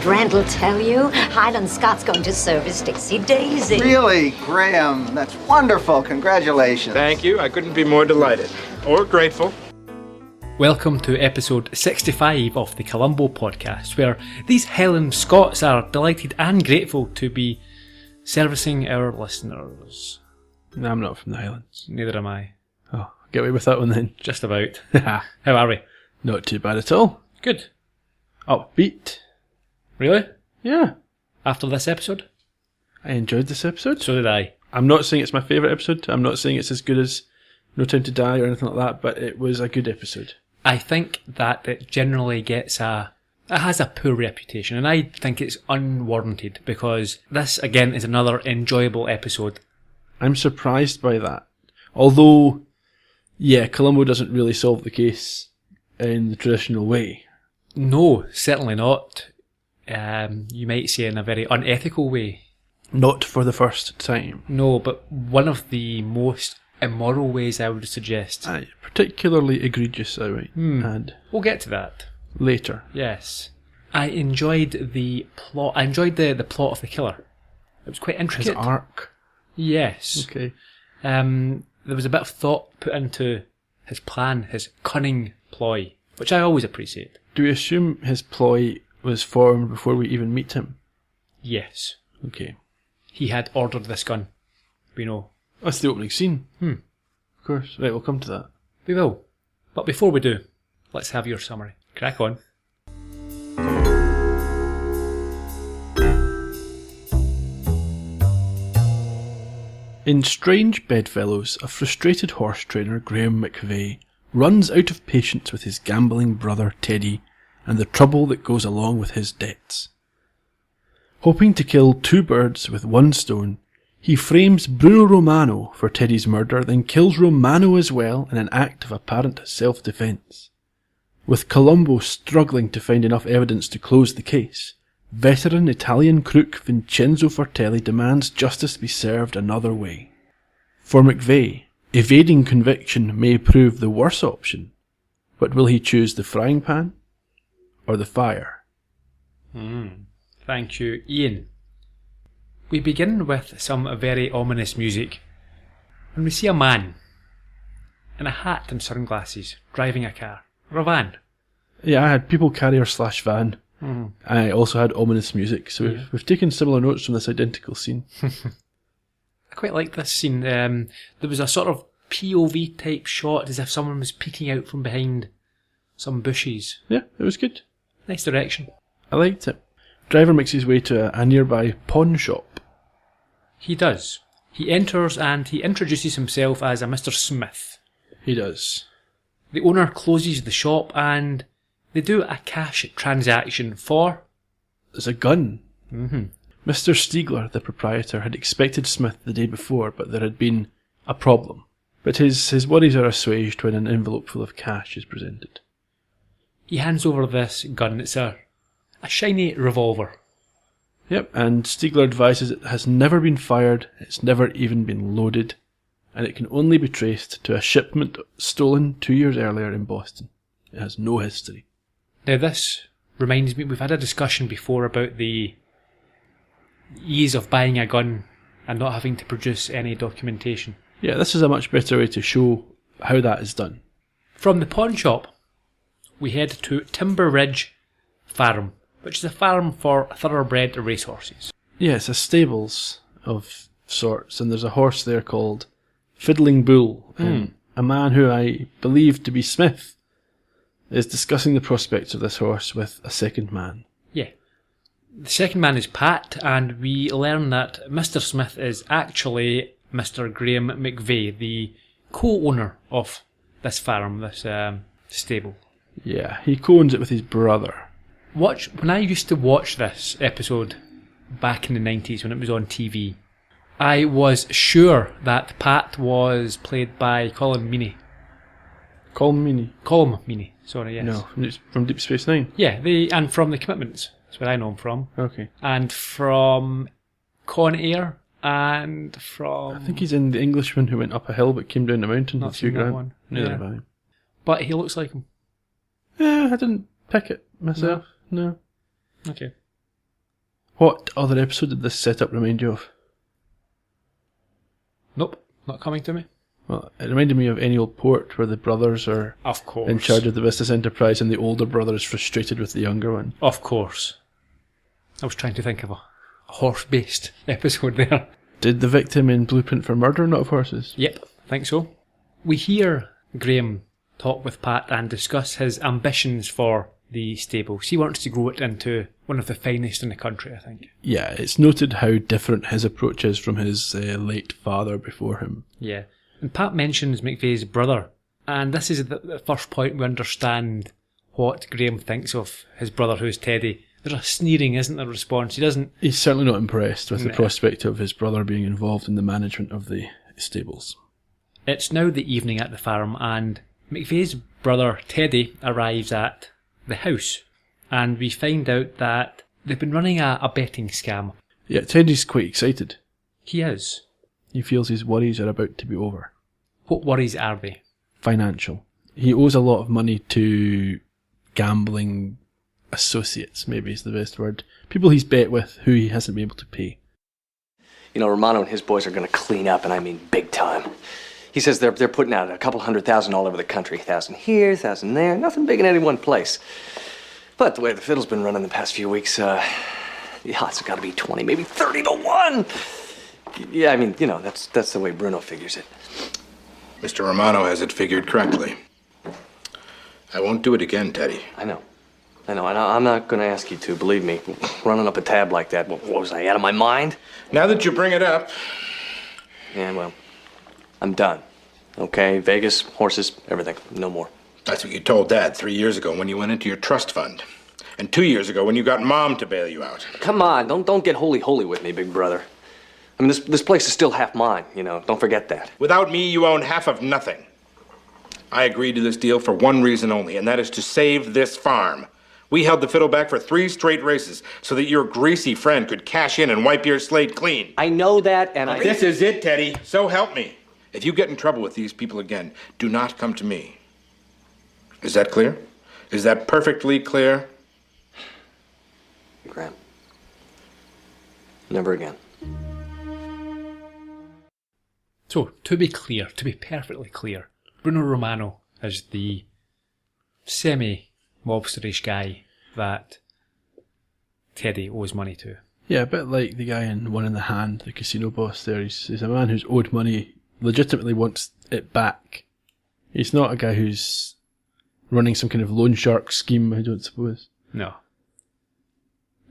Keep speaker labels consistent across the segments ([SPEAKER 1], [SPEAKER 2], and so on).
[SPEAKER 1] did Randall tell you? Highland Scott's going to service Dixie Daisy.
[SPEAKER 2] Really, Graham? That's wonderful. Congratulations.
[SPEAKER 3] Thank you. I couldn't be more delighted. Or grateful.
[SPEAKER 4] Welcome to episode 65 of the Columbo podcast, where these Highland Scots are delighted and grateful to be servicing our listeners.
[SPEAKER 5] No, I'm not from the Highlands.
[SPEAKER 4] Neither am I.
[SPEAKER 5] Oh, get away with that one then.
[SPEAKER 4] Just about. How are we?
[SPEAKER 5] Not too bad at all.
[SPEAKER 4] Good.
[SPEAKER 5] Upbeat.
[SPEAKER 4] Really?
[SPEAKER 5] Yeah.
[SPEAKER 4] After this episode?
[SPEAKER 5] I enjoyed this episode.
[SPEAKER 4] So did I.
[SPEAKER 5] I'm not saying it's my favourite episode. I'm not saying it's as good as No Time to Die or anything like that, but it was a good episode.
[SPEAKER 4] I think that it generally it has a poor reputation, and I think it's unwarranted, because this, again, is another enjoyable episode.
[SPEAKER 5] I'm surprised by that. Although, yeah, Columbo doesn't really solve the case in the traditional way.
[SPEAKER 4] No, certainly not. You might say in a very unethical way.
[SPEAKER 5] Not for the first time.
[SPEAKER 4] No, but one of the most immoral ways, I would suggest.
[SPEAKER 5] Aye, particularly egregious, I would add.
[SPEAKER 4] We'll get to that.
[SPEAKER 5] Later.
[SPEAKER 4] Yes. I enjoyed the plot. I enjoyed the plot of the killer. It was quite intricate.
[SPEAKER 5] His arc.
[SPEAKER 4] Yes.
[SPEAKER 5] Okay.
[SPEAKER 4] There was a bit of thought put into his plan, his cunning ploy, which I always appreciate.
[SPEAKER 5] Do we assume his ploy was formed before we even meet him?
[SPEAKER 4] Yes.
[SPEAKER 5] Okay.
[SPEAKER 4] He had ordered this gun. We know.
[SPEAKER 5] That's the opening scene. Of course. Right, we'll come to that.
[SPEAKER 4] We will. But before we do, let's have your summary. Crack on.
[SPEAKER 5] In Strange Bedfellows, a frustrated horse trainer, Graham Mcvie, runs out of patience with his gambling brother Teddy and the trouble that goes along with his debts. Hoping to kill two birds with one stone, he frames Bruno Romano for Teddy's murder, then kills Romano as well in an act of apparent self-defence. With Columbo struggling to find enough evidence to close the case, veteran Italian crook Vincenzo Fortelli demands justice be served another way. For Mcvie, evading conviction may prove the worse option, but will he choose the frying pan or the fire?
[SPEAKER 4] Thank you, Ian. We begin with some very ominous music, and we see a man in a hat and sunglasses driving a car, or a van.
[SPEAKER 5] Yeah, I had people carrier / van. I also had ominous music, so we've taken similar notes from this identical scene.
[SPEAKER 4] I quite like this scene. There was a sort of POV type shot, as if someone was peeking out from behind some bushes.
[SPEAKER 5] Yeah, it was good.
[SPEAKER 4] Nice direction.
[SPEAKER 5] I liked it. Driver makes his way to a nearby pawn shop.
[SPEAKER 4] He does. He enters and he introduces himself as a Mr. Smith.
[SPEAKER 5] He does.
[SPEAKER 4] The owner closes the shop and they do a cash transaction for...
[SPEAKER 5] There's a gun. Mr. Stiegler, the proprietor, had expected Smith the day before, but there had been a problem. But his worries are assuaged when an envelope full of cash is presented.
[SPEAKER 4] He hands over this gun. It's a shiny revolver.
[SPEAKER 5] Yep, and Stiegler advises it has never been fired, it's never even been loaded, and it can only be traced to a shipment stolen 2 years earlier in Boston. It has no history.
[SPEAKER 4] Now this reminds me, we've had a discussion before about the ease of buying a gun and not having to produce any documentation.
[SPEAKER 5] Yeah, this is a much better way to show how that is done.
[SPEAKER 4] From the pawn shop, we head to Timber Ridge Farm, which is a farm for thoroughbred racehorses.
[SPEAKER 5] Yeah, it's a stables of sorts, and there's a horse there called Fiddling Bull, and a man who I believe to be Smith is discussing the prospects of this horse with a second man.
[SPEAKER 4] Yeah. The second man is Pat, and we learn that Mr. Smith is actually Mr. Graham Mcvie, the co-owner of this farm, this stable.
[SPEAKER 5] Yeah, he co-owns it with his brother.
[SPEAKER 4] When I used to watch this episode back in the 90s when it was on TV, I was sure that Pat was played by Colum Meaney. Colum Meaney, sorry, yes.
[SPEAKER 5] No, from Deep Space Nine?
[SPEAKER 4] Yeah, and from The Commitments, that's where I know him from.
[SPEAKER 5] Okay.
[SPEAKER 4] And from Con Air, and from...
[SPEAKER 5] I think he's in The Englishman Who Went Up a Hill but Came Down the Mountain.
[SPEAKER 4] Not seen that one.
[SPEAKER 5] Neither have I.
[SPEAKER 4] But he looks like him.
[SPEAKER 5] Yeah, I didn't pick it myself. No.
[SPEAKER 4] Okay.
[SPEAKER 5] What other episode did this setup remind you of?
[SPEAKER 4] Nope, not coming to me.
[SPEAKER 5] Well, it reminded me of Any Old Port, where the brothers are
[SPEAKER 4] Of course.
[SPEAKER 5] in charge of the business enterprise and the older brother is frustrated with the younger one.
[SPEAKER 4] Of course. I was trying to think of a horse-based episode there.
[SPEAKER 5] Did the victim in Blueprint for Murder not have horses?
[SPEAKER 4] Yep, think so. We hear Graham talk with Pat and discuss his ambitions for the stables. He wants to grow it into one of the finest in the country, I think.
[SPEAKER 5] Yeah, it's noted how different his approach is from his late father before him.
[SPEAKER 4] Yeah. And Pat mentions Mcvie's brother, and this is the first point we understand what Graham thinks of his brother, who's Teddy. There's a sneering, isn't there, response? He's
[SPEAKER 5] certainly not impressed with the prospect of his brother being involved in the management of the stables.
[SPEAKER 4] It's now the evening at the farm, and Mcvie's brother, Teddy, arrives at the house, and we find out that they've been running a betting scam.
[SPEAKER 5] Yeah, Teddy's quite excited.
[SPEAKER 4] He is.
[SPEAKER 5] He feels his worries are about to be over.
[SPEAKER 4] What worries are they?
[SPEAKER 5] Financial. He owes a lot of money to gambling associates, maybe is the best word. People he's bet with who he hasn't been able to pay.
[SPEAKER 6] You know, Romano and his boys are going to clean up, and I mean big time. He says they're putting out a couple $100,000 all over the country. 1,000 here, 1,000 there. Nothing big in any one place. But the way the fiddle's been running the past few weeks, the odds have got to be 20, maybe 30 to 1. Yeah, I mean, you know, that's the way Bruno figures it.
[SPEAKER 3] Mr. Romano has it figured correctly. I won't do it again, Teddy.
[SPEAKER 6] I know. And I'm not going to ask you to, believe me. Running up a tab like that, what was I, out of my mind?
[SPEAKER 3] Now that you bring it up...
[SPEAKER 6] Yeah, well, I'm done. Okay, Vegas, horses, everything. No more.
[SPEAKER 3] That's what you told Dad 3 years ago when you went into your trust fund. And 2 years ago when you got Mom to bail you out.
[SPEAKER 6] Come on, don't get holy with me, big brother. I mean, this place is still half mine, you know. Don't forget that.
[SPEAKER 3] Without me, you own half of nothing. I agreed to this deal for one reason only, and that is to save this farm. We held the fiddle back for 3 straight races so that your greasy friend could cash in and wipe your slate clean.
[SPEAKER 6] I know that, and
[SPEAKER 3] This is it, Teddy. So help me. If you get in trouble with these people again, do not come to me. Is that clear? Is that perfectly clear?
[SPEAKER 6] Graham. Never again.
[SPEAKER 4] So, to be perfectly clear, Bruno Romano is the semi-mobsterish guy that Teddy owes money to.
[SPEAKER 5] Yeah, a bit like the guy in One in the Hand, the casino boss there. He's a man who's owed money, legitimately wants it back. He's not a guy who's running some kind of loan shark scheme, I don't suppose.
[SPEAKER 4] No.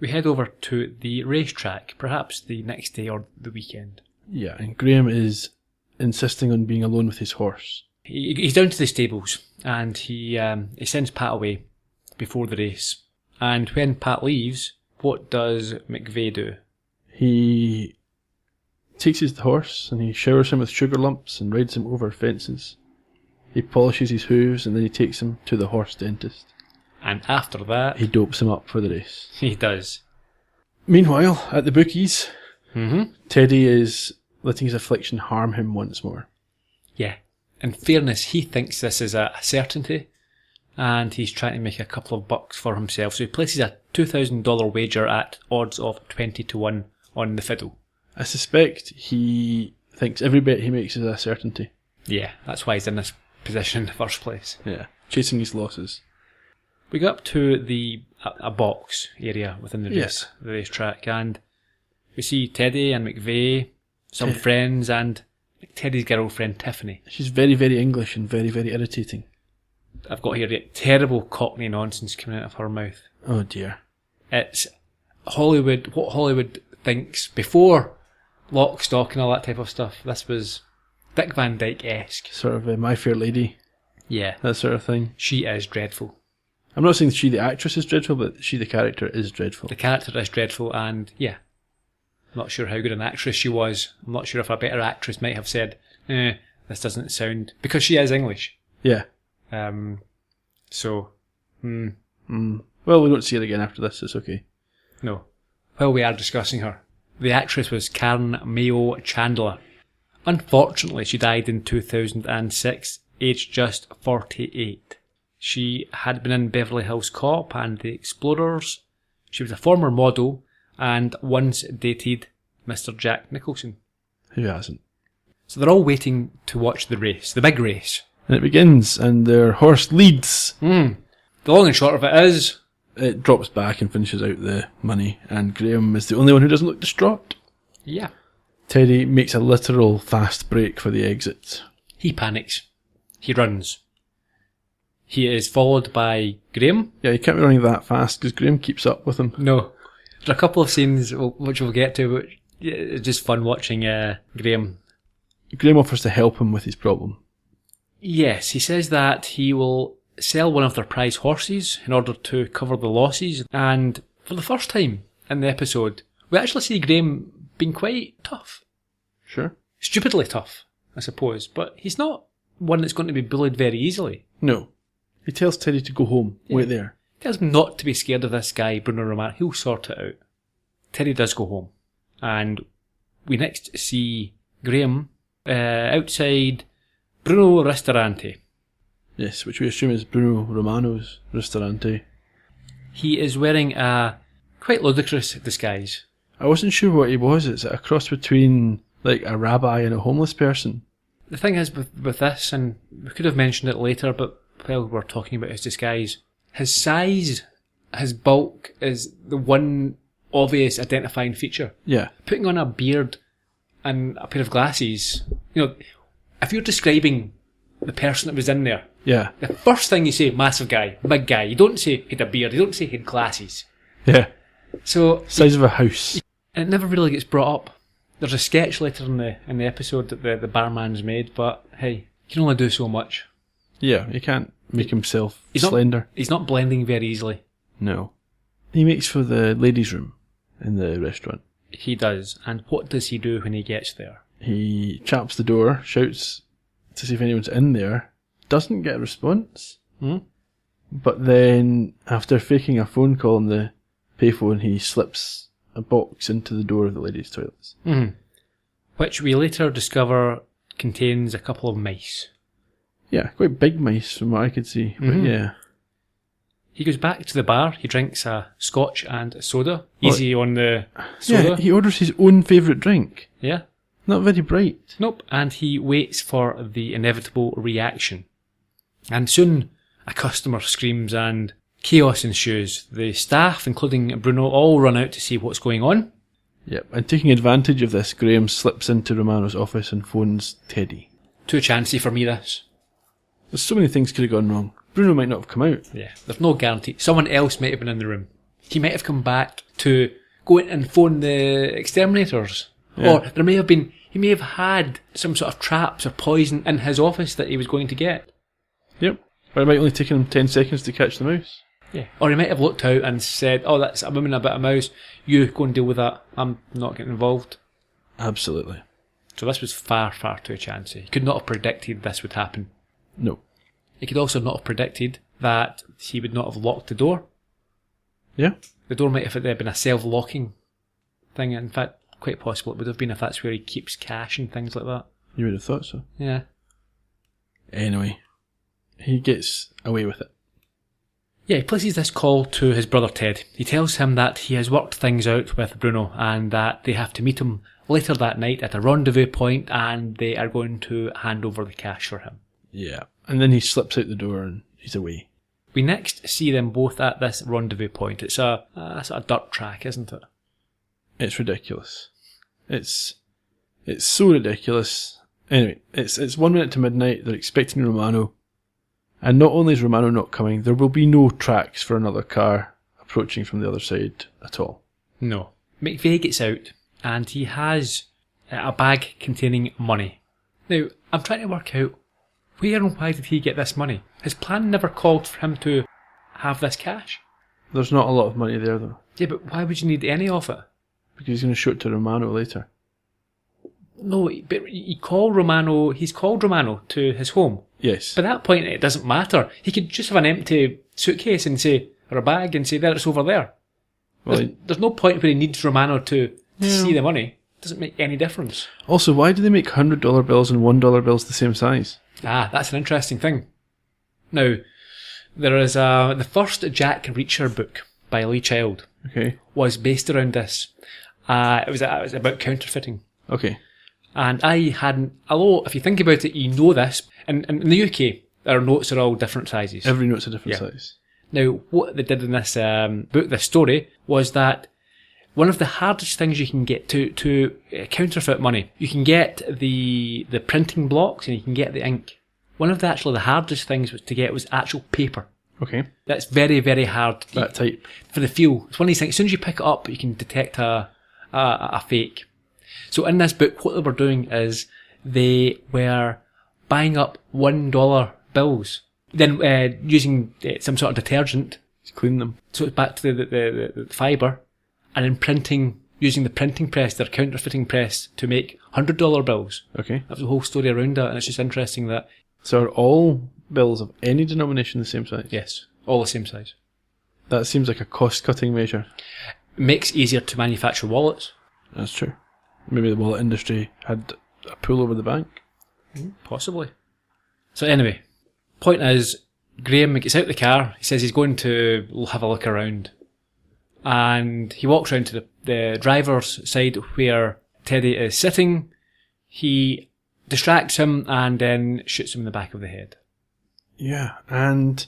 [SPEAKER 4] We head over to the racetrack, perhaps the next day or the weekend.
[SPEAKER 5] Yeah, and Graham is insisting on being alone with his horse.
[SPEAKER 4] He's down to the stables, and he sends Pat away before the race. And when Pat leaves, what does Mcvie do?
[SPEAKER 5] He takes his horse and he showers him with sugar lumps and rides him over fences. He polishes his hooves and then he takes him to the horse dentist.
[SPEAKER 4] And after that...
[SPEAKER 5] he dopes him up for the race.
[SPEAKER 4] He does.
[SPEAKER 5] Meanwhile, at the bookies,
[SPEAKER 4] Mm-hmm.
[SPEAKER 5] Teddy is letting his affliction harm him once more.
[SPEAKER 4] Yeah. In fairness, he thinks this is a certainty, and he's trying to make a couple of bucks for himself. So he places a $2,000 wager at odds of 20 to 1 on the fiddle.
[SPEAKER 5] I suspect he thinks every bet he makes is a certainty.
[SPEAKER 4] Yeah, that's why he's in this position in the first place.
[SPEAKER 5] Yeah, chasing his losses.
[SPEAKER 4] We go up to a box area within the racetrack, and we see Teddy and Mcvie, some friends, and Teddy's girlfriend Tiffany.
[SPEAKER 5] She's very, very English and very, very irritating.
[SPEAKER 4] I've got here terrible Cockney nonsense coming out of her mouth.
[SPEAKER 5] Oh dear.
[SPEAKER 4] It's Hollywood, what Hollywood thinks before Lock, Stock and all that type of stuff. This was Dick Van Dyke-esque.
[SPEAKER 5] Sort of My Fair Lady.
[SPEAKER 4] Yeah.
[SPEAKER 5] That sort of thing.
[SPEAKER 4] She is dreadful.
[SPEAKER 5] I'm not saying she the actress is dreadful, but she the character is dreadful.
[SPEAKER 4] The character is dreadful, and yeah. I'm not sure how good an actress she was. I'm not sure if a better actress might have said, this doesn't sound... because she is English.
[SPEAKER 5] Yeah.
[SPEAKER 4] So,
[SPEAKER 5] Well, we don't see her again after this, it's okay.
[SPEAKER 4] No. While we are discussing her, the actress was Karen Mayo Chandler. Unfortunately, she died in 2006, aged just 48. She had been in Beverly Hills Cop and The Explorers. She was a former model, and once dated Mr. Jack Nicholson.
[SPEAKER 5] Who hasn't?
[SPEAKER 4] So they're all waiting to watch the race, the big race.
[SPEAKER 5] And it begins, and their horse leads.
[SPEAKER 4] The long and short of it is...
[SPEAKER 5] It drops back and finishes out the money, and Graham is the only one who doesn't look distraught.
[SPEAKER 4] Yeah.
[SPEAKER 5] Teddy makes a literal fast break for the exit.
[SPEAKER 4] He panics. He runs. He is followed by Graham.
[SPEAKER 5] Yeah, he can't be running that fast, because Graham keeps up with him.
[SPEAKER 4] No. There are a couple of scenes which we'll get to, but it's just fun watching Graham.
[SPEAKER 5] Graham offers to help him with his problem.
[SPEAKER 4] Yes, he says that he will sell one of their prize horses in order to cover the losses, and for the first time in the episode, we actually see Graham being quite tough.
[SPEAKER 5] Sure.
[SPEAKER 4] Stupidly tough, I suppose, but he's not one that's going to be bullied very easily.
[SPEAKER 5] No. He tells Teddy to go home. Yeah. Wait there.
[SPEAKER 4] He tells him not to be scared of this guy, Bruno Romano. He'll sort it out. Teddy does go home, and we next see Graham outside Bruno Ristorante.
[SPEAKER 5] Yes, which we assume is Bruno Romano's Ristorante.
[SPEAKER 4] He is wearing a quite ludicrous disguise.
[SPEAKER 5] I wasn't sure what he was. It's a cross between like a rabbi and a homeless person.
[SPEAKER 4] The thing is with this, and we could have mentioned it later, but while we're talking about his disguise, his size, his bulk is the one obvious identifying feature.
[SPEAKER 5] Yeah.
[SPEAKER 4] Putting on a beard and a pair of glasses, if you're describing the person that was in there,
[SPEAKER 5] yeah,
[SPEAKER 4] the first thing you say, massive guy, big guy. You don't say he had a beard. You don't say he had glasses.
[SPEAKER 5] Yeah.
[SPEAKER 4] So
[SPEAKER 5] size of a house.
[SPEAKER 4] And it never really gets brought up. There's a sketch later in the episode that the barman's made, but hey, you can only do so much.
[SPEAKER 5] Yeah, he can't make himself slender.
[SPEAKER 4] He's not blending very easily.
[SPEAKER 5] No. He makes for the ladies' room in the restaurant.
[SPEAKER 4] He does. And what does he do when he gets there?
[SPEAKER 5] He chaps the door, shouts to see if anyone's in there, doesn't get a response. But then, after faking a phone call on the payphone, he slips a box into the door of the ladies' toilets.
[SPEAKER 4] Which we later discover contains a couple of mice.
[SPEAKER 5] Yeah, quite big mice from what I could see. But yeah.
[SPEAKER 4] He goes back to the bar, he drinks a scotch and a soda. Easy on the soda.
[SPEAKER 5] Yeah, he orders his own favourite drink.
[SPEAKER 4] Yeah.
[SPEAKER 5] Not very bright.
[SPEAKER 4] Nope. And he waits for the inevitable reaction. And soon a customer screams and chaos ensues. The staff, including Bruno, all run out to see what's going on.
[SPEAKER 5] Yep, and taking advantage of this, Graham slips into Romano's office and phones Teddy.
[SPEAKER 4] Too chancy for me, this.
[SPEAKER 5] There's so many things could have gone wrong. Bruno might not have come out.
[SPEAKER 4] Yeah, there's no guarantee. Someone else might have been in the room. He might have come back to go in and phone the exterminators. Yeah. Or there may have been, he may have had some sort of traps or poison in his office that he was going to get.
[SPEAKER 5] Yep. Or it might only taken him 10 seconds to catch the mouse.
[SPEAKER 4] Yeah. Or he might have looked out and said, oh, that's a woman, a bit of mouse. You go and deal with that. I'm not getting involved.
[SPEAKER 5] Absolutely.
[SPEAKER 4] So this was far, far too chancy. He could not have predicted this would happen.
[SPEAKER 5] No.
[SPEAKER 4] He could also not have predicted that he would not have locked the door.
[SPEAKER 5] Yeah.
[SPEAKER 4] The door might have been a self-locking thing. In fact, quite possible it would have been if that's where he keeps cash and things like that.
[SPEAKER 5] You would have thought so.
[SPEAKER 4] Yeah.
[SPEAKER 5] Anyway, he gets away with it.
[SPEAKER 4] Yeah, he places this call to his brother Ted. He tells him that he has worked things out with Bruno and that they have to meet him later that night at a rendezvous point and they are going to hand over the cash for him.
[SPEAKER 5] Yeah, and then he slips out the door and he's away.
[SPEAKER 4] We next see them both at this rendezvous point. It's a sort of dirt track, isn't it?
[SPEAKER 5] It's ridiculous. It's so ridiculous. Anyway, it's 1 minute to midnight. They're expecting Romano. And not only is Romano not coming, there will be no tracks for another car approaching from the other side at all.
[SPEAKER 4] No. Mcvie gets out and he has a bag containing money. Now, I'm trying to work out where and why did he get this money? His plan never called for him to have this cash.
[SPEAKER 5] There's not a lot of money there though.
[SPEAKER 4] Yeah, but why would you need any of it?
[SPEAKER 5] Because he's going to show it to Romano later.
[SPEAKER 4] No, but he's called Romano to his home.
[SPEAKER 5] Yes.
[SPEAKER 4] By that point, it doesn't matter. He could just have an empty suitcase and say, or a bag and say, there, it's over there. Well, there's no point where he needs Romano to see the money. It doesn't make any difference.
[SPEAKER 5] Also, why do they make $100 bills and $1 bills the same size?
[SPEAKER 4] Ah, that's an interesting thing. Now, there is the first Jack Reacher book by Lee Child,
[SPEAKER 5] Okay.
[SPEAKER 4] was based around this. It was about counterfeiting.
[SPEAKER 5] Okay.
[SPEAKER 4] And I hadn't, although if you think about it, you know this, and in the UK, our notes are all different sizes.
[SPEAKER 5] Every note's a different
[SPEAKER 4] Yeah.
[SPEAKER 5] size.
[SPEAKER 4] Now, what they did in this book, this story, was that one of the hardest things you can get to counterfeit money, you can get the printing blocks and you can get the ink. One of the hardest things to get was actual paper.
[SPEAKER 5] Okay.
[SPEAKER 4] That's very, very hard.
[SPEAKER 5] That type.
[SPEAKER 4] For the feel. It's one of these things, as soon as you pick it up, you can detect a fake. So in this book, what they were doing is they were buying up $1 bills, then using some sort of detergent,
[SPEAKER 5] Just clean them.
[SPEAKER 4] so it's back to the fibre, and then printing, using the printing press, their counterfeiting press, to make $100 bills.
[SPEAKER 5] Okay.
[SPEAKER 4] That was the whole story around that, and it's just interesting that,
[SPEAKER 5] So are all bills of any denomination the same size?
[SPEAKER 4] yes, all the same size.
[SPEAKER 5] That seems like a cost-cutting measure.
[SPEAKER 4] It makes it easier to manufacture wallets.
[SPEAKER 5] That's true. Maybe the wallet industry had a pull over the bank.
[SPEAKER 4] Possibly. So anyway, point is, Graham gets out the car, he says he's going to have a look around. And he walks round to the driver's side where Teddy is sitting. He distracts him and then shoots him in the back of the head.
[SPEAKER 5] Yeah, and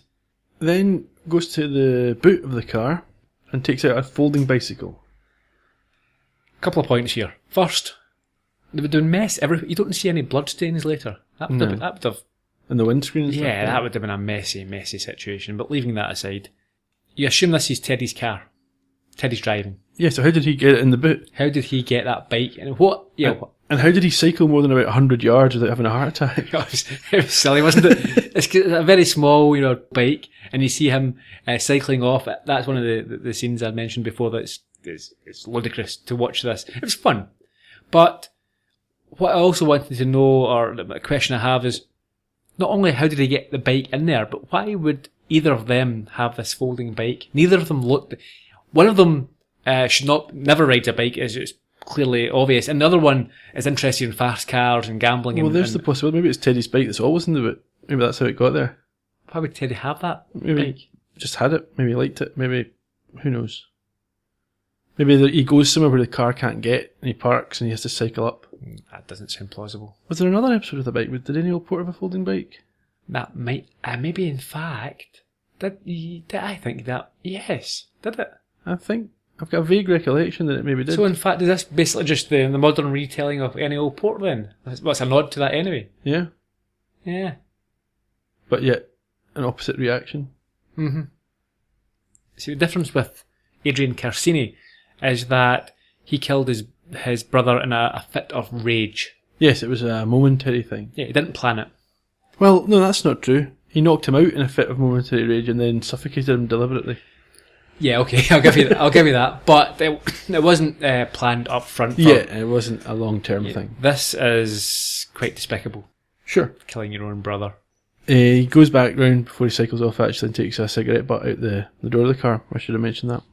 [SPEAKER 5] then goes to the boot of the car and takes out a folding bicycle.
[SPEAKER 4] Couple of points here. First, they were doing mess. You don't see any bloodstains later. That would have
[SPEAKER 5] And the windscreen and stuff.
[SPEAKER 4] yeah, that would have been a messy, messy situation. But leaving that aside, you assume this is Teddy's car. Teddy's driving.
[SPEAKER 5] Yeah, so how did he get it in the boot?
[SPEAKER 4] How did he get that bike? And what? Yeah,
[SPEAKER 5] And how did he cycle more than about 100 yards without having a heart attack?
[SPEAKER 4] it was silly, wasn't it? It's a very small, bike, and you see him cycling off. That's one of the scenes I mentioned before. It's ludicrous to watch this. It was fun, but what I also wanted to know, or the question I have, is not only how did he get the bike in there, but why would either of them have this folding bike? Neither of them looked. One of them should never ride a bike, as it's clearly obvious, and the other one is interested in fast cars and gambling.
[SPEAKER 5] Well, there's the possibility. Maybe it's Teddy's bike that's always in the boot. Maybe that's how it got there.
[SPEAKER 4] Why would Teddy have that
[SPEAKER 5] Maybe
[SPEAKER 4] bike?
[SPEAKER 5] just had it. Maybe liked it. Maybe, who knows? Maybe he goes somewhere where the car can't get, and he parks, and he has to cycle up.
[SPEAKER 4] That doesn't sound plausible.
[SPEAKER 5] Was there another episode of the bike? Did any old port have a folding bike?
[SPEAKER 4] That might, maybe in fact, did I think that? Yes, did it?
[SPEAKER 5] I think I've got a vague recollection that it maybe did.
[SPEAKER 4] So in fact, is this basically just the modern retelling of any old port then? What's a nod to that anyway?
[SPEAKER 5] Yeah,
[SPEAKER 4] Yeah.
[SPEAKER 5] but yet an opposite reaction.
[SPEAKER 4] Mm-hmm. See, the difference with Adrian Carsini is that he killed his brother in a fit of rage.
[SPEAKER 5] Yes, it was a momentary thing.
[SPEAKER 4] Yeah, he didn't plan it.
[SPEAKER 5] Well, no, that's not true. He knocked him out in a fit of momentary rage and then suffocated him deliberately.
[SPEAKER 4] Yeah, okay, I'll give you that. But it wasn't planned up front.
[SPEAKER 5] Yeah, it wasn't a long-term thing.
[SPEAKER 4] This is quite despicable,
[SPEAKER 5] Sure.
[SPEAKER 4] killing your own brother.
[SPEAKER 5] He goes back round before he cycles off actually and takes a cigarette butt out the door of the car. I should have mentioned that.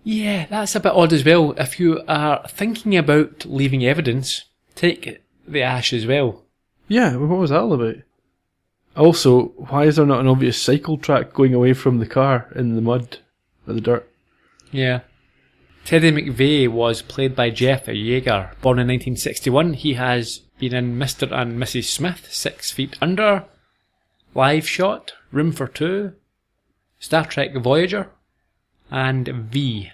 [SPEAKER 4] Yeah, that's a bit odd as well. If you are thinking about leaving evidence, take the ash as well.
[SPEAKER 5] Yeah, well, what was that all about? Also, why is there not an obvious cycle track going away from the car in the mud or the dirt?
[SPEAKER 4] Yeah. Teddy Mcvie was played by Jeff Yeager, born in 1961. He has been in Mr. and Mrs. Smith, 6 Feet Under, Live Shot, Room for Two, Star Trek Voyager, and V.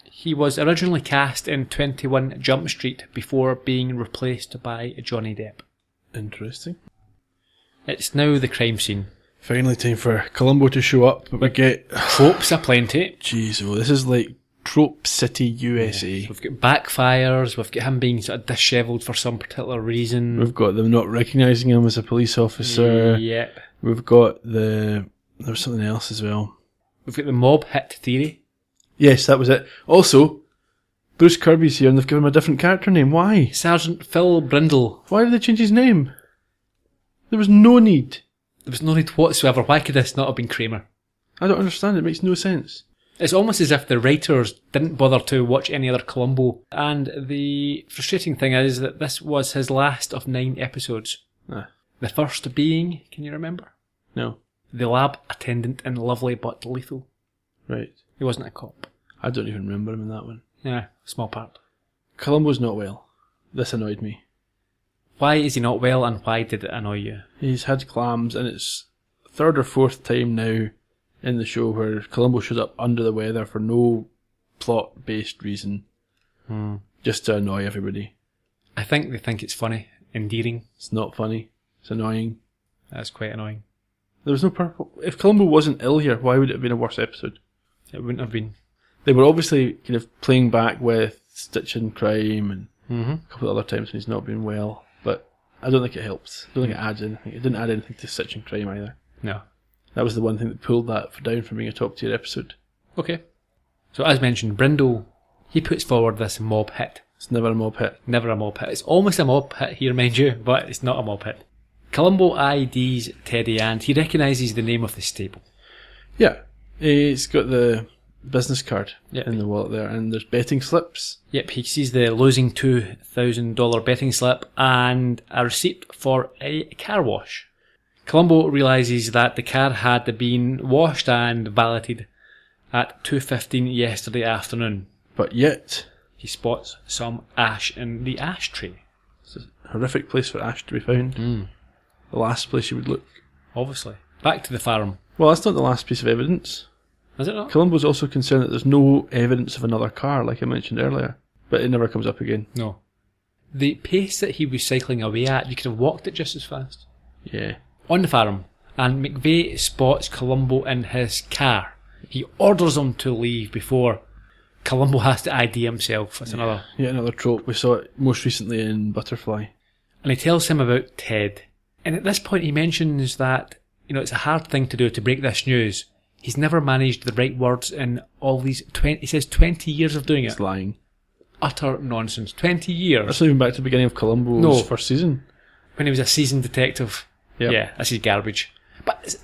[SPEAKER 4] He was originally cast in 21 Jump Street before being replaced by Johnny Depp.
[SPEAKER 5] Interesting.
[SPEAKER 4] It's now the crime scene.
[SPEAKER 5] Finally time for Columbo to show up, but we get...
[SPEAKER 4] Tropes aplenty.
[SPEAKER 5] Jeez, oh, this is like Trope City, USA.
[SPEAKER 4] We've got backfires, we've got him being sort of dishevelled for some particular reason.
[SPEAKER 5] We've got them not recognising him as a police officer.
[SPEAKER 4] Yep.
[SPEAKER 5] We've got there was something else as well.
[SPEAKER 4] We've got the mob hit theory.
[SPEAKER 5] Yes, that was it. Also, Bruce Kirby's here and they've given him a different character name. Why?
[SPEAKER 4] Sergeant Phil Brindle.
[SPEAKER 5] Why did they change his name? There was no need.
[SPEAKER 4] There was no need whatsoever. Why could this not have been Kramer?
[SPEAKER 5] I don't understand. It makes no sense.
[SPEAKER 4] It's almost as if the writers didn't bother to watch any other Columbo. And the frustrating thing is that this was his last of 9 episodes.
[SPEAKER 5] Ah,
[SPEAKER 4] The first being, can you remember?
[SPEAKER 5] no.
[SPEAKER 4] The lab attendant in Lovely But Lethal.
[SPEAKER 5] Right.
[SPEAKER 4] He wasn't a cop.
[SPEAKER 5] I don't even remember him in that one.
[SPEAKER 4] Yeah, small part.
[SPEAKER 5] Columbo's not well. This annoyed me.
[SPEAKER 4] Why is he not well, and why did it annoy you?
[SPEAKER 5] He's had clams, and it's third or fourth time now in the show where Columbo shows up under the weather for no plot-based reason. Just to annoy everybody.
[SPEAKER 4] I think they think it's funny, endearing.
[SPEAKER 5] It's not funny. It's annoying.
[SPEAKER 4] That's quite annoying.
[SPEAKER 5] There was no purpose. If Columbo wasn't ill here, why would it have been a worse episode?
[SPEAKER 4] It wouldn't have been.
[SPEAKER 5] They were obviously kind of playing back with Stitching Crime and a couple of other times when he's not been well, but I don't think it helped. I don't think it adds anything. It didn't add anything to Stitching Crime either.
[SPEAKER 4] No.
[SPEAKER 5] That was the one thing that pulled that down from being a top tier episode.
[SPEAKER 4] Okay. So as mentioned, Brindle, he puts forward this mob hit.
[SPEAKER 5] It's never a mob hit.
[SPEAKER 4] Never a mob hit. It's almost a mob hit here, mind you, but it's not a mob hit. Columbo IDs Teddy and he recognises the name of the stable.
[SPEAKER 5] Yeah. He's got the business card
[SPEAKER 4] Yep.
[SPEAKER 5] in the wallet there, and there's betting slips.
[SPEAKER 4] Yep, he sees the losing $2,000 betting slip and a receipt for a car wash. Columbo realises that the car had been washed and valeted at 2:15 yesterday afternoon.
[SPEAKER 5] But yet,
[SPEAKER 4] He spots some ash in the ashtray.
[SPEAKER 5] it's a horrific place for ash to be found. The last place you would look.
[SPEAKER 4] Obviously. Back to the farm.
[SPEAKER 5] Well, that's not the last piece of evidence.
[SPEAKER 4] Is it not?
[SPEAKER 5] Columbo's also concerned that there's no evidence of another car, like I mentioned earlier. But it never comes up again.
[SPEAKER 4] No. The pace that he was cycling away at, you could have walked it just as fast.
[SPEAKER 5] Yeah.
[SPEAKER 4] On the farm, and Mcvie spots Columbo in his car. He orders him to leave before Columbo has to ID himself. That's another.
[SPEAKER 5] Yet another trope. We saw it most recently in Butterfly.
[SPEAKER 4] And he tells him about Ted. And at this point he mentions that, it's a hard thing to do to break this news. He's never managed the right words in all these 20 years of doing it.
[SPEAKER 5] It's lying.
[SPEAKER 4] Utter nonsense. 20 years.
[SPEAKER 5] That's not even back to the beginning of Columbo's first season.
[SPEAKER 4] When he was a seasoned detective.
[SPEAKER 5] Yep.
[SPEAKER 4] Yeah, this is garbage. But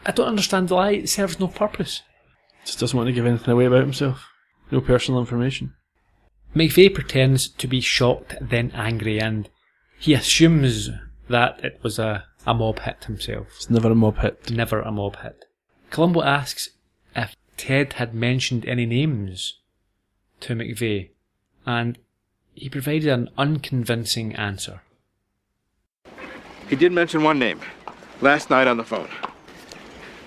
[SPEAKER 4] I don't understand the lie. It serves no purpose.
[SPEAKER 5] Just doesn't want to give anything away about himself. No personal information.
[SPEAKER 4] Mcvie pretends to be shocked, then angry, and he assumes that it was a mob hit himself.
[SPEAKER 5] It's never a mob hit.
[SPEAKER 4] Never a mob hit. Columbo asks if Ted had mentioned any names to Mcvie, and he provided an unconvincing answer.
[SPEAKER 3] He did mention one name. Last night on the phone.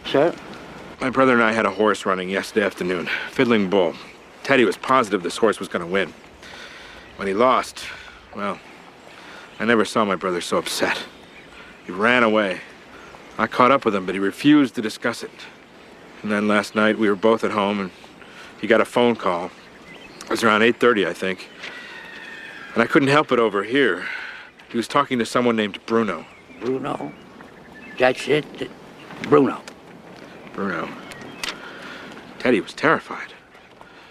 [SPEAKER 7] Sir?
[SPEAKER 3] My brother and I had a horse running yesterday afternoon. Fiddling Bull. Teddy was positive this horse was going to win. When he lost, well, I never saw my brother so upset. He ran away. I caught up with him, but he refused to discuss it. And then last night we were both at home and he got a phone call. It was around 8:30, I think. And I couldn't help but overhear. He was talking to someone named Bruno.
[SPEAKER 7] Bruno? That's it? Bruno.
[SPEAKER 3] Bruno. Teddy was terrified.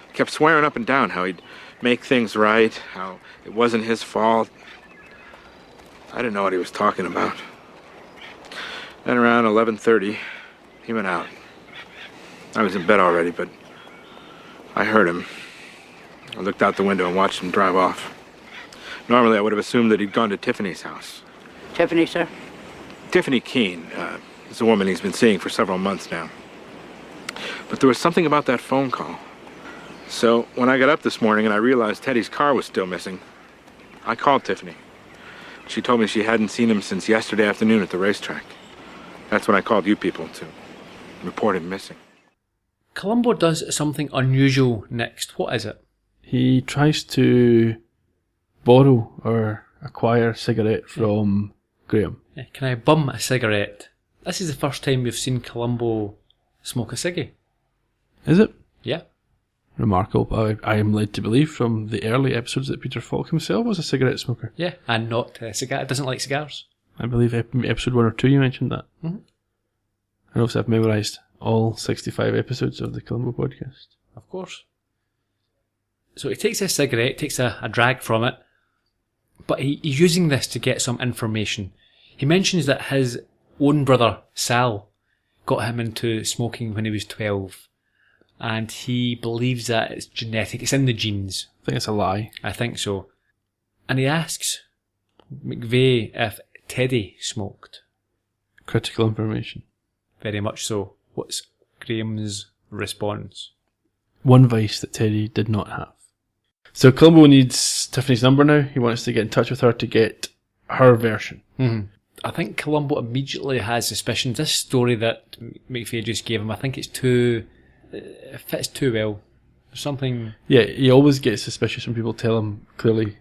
[SPEAKER 3] He kept swearing up and down how he'd make things right, how it wasn't his fault. I didn't know what he was talking about. Then around 11:30, he went out. I was in bed already, but I heard him. I looked out the window and watched him drive off. Normally, I would have assumed that he'd gone to Tiffany's house.
[SPEAKER 7] Tiffany, sir?
[SPEAKER 3] Tiffany Keene is a woman he's been seeing for several months now. But there was something about that phone call. So when I got up this morning and I realized Teddy's car was still missing, I called Tiffany. She told me she hadn't seen him since yesterday afternoon at the racetrack. That's when I called you people to report him missing.
[SPEAKER 4] Columbo does something unusual next. What is it?
[SPEAKER 5] He tries to borrow or acquire a cigarette from Graham.
[SPEAKER 4] Yeah, can I bum a cigarette? This is the first time we've seen Columbo smoke a ciggy.
[SPEAKER 5] Is it?
[SPEAKER 4] Yeah.
[SPEAKER 5] Remarkable. I am led to believe from the early episodes that Peter Falk himself was a cigarette smoker.
[SPEAKER 4] Yeah, and not a cigar. Doesn't like cigars.
[SPEAKER 5] I believe episode 1 or 2 you mentioned that.
[SPEAKER 4] Mm-hmm.
[SPEAKER 5] And also I've memorised all 65 episodes of the Columbo podcast.
[SPEAKER 4] Of course. So he takes a cigarette, takes a drag from it, but he's using this to get some information. He mentions that his own brother, Sal, got him into smoking when he was 12. And he believes that it's genetic, it's in the genes.
[SPEAKER 5] I think it's a lie.
[SPEAKER 4] I think so. And he asks Mcvie if Teddy smoked.
[SPEAKER 5] Critical information.
[SPEAKER 4] Very much so. What's Graham's response?
[SPEAKER 5] one vice that Teddy did not have. So Columbo needs Tiffany's number now. He wants to get in touch with her to get her version.
[SPEAKER 4] Mm-hmm. I think Columbo immediately has suspicions. This story that Mcvie just gave him, I think it fits too well. There's something...
[SPEAKER 5] Yeah, he always gets suspicious when people tell him clearly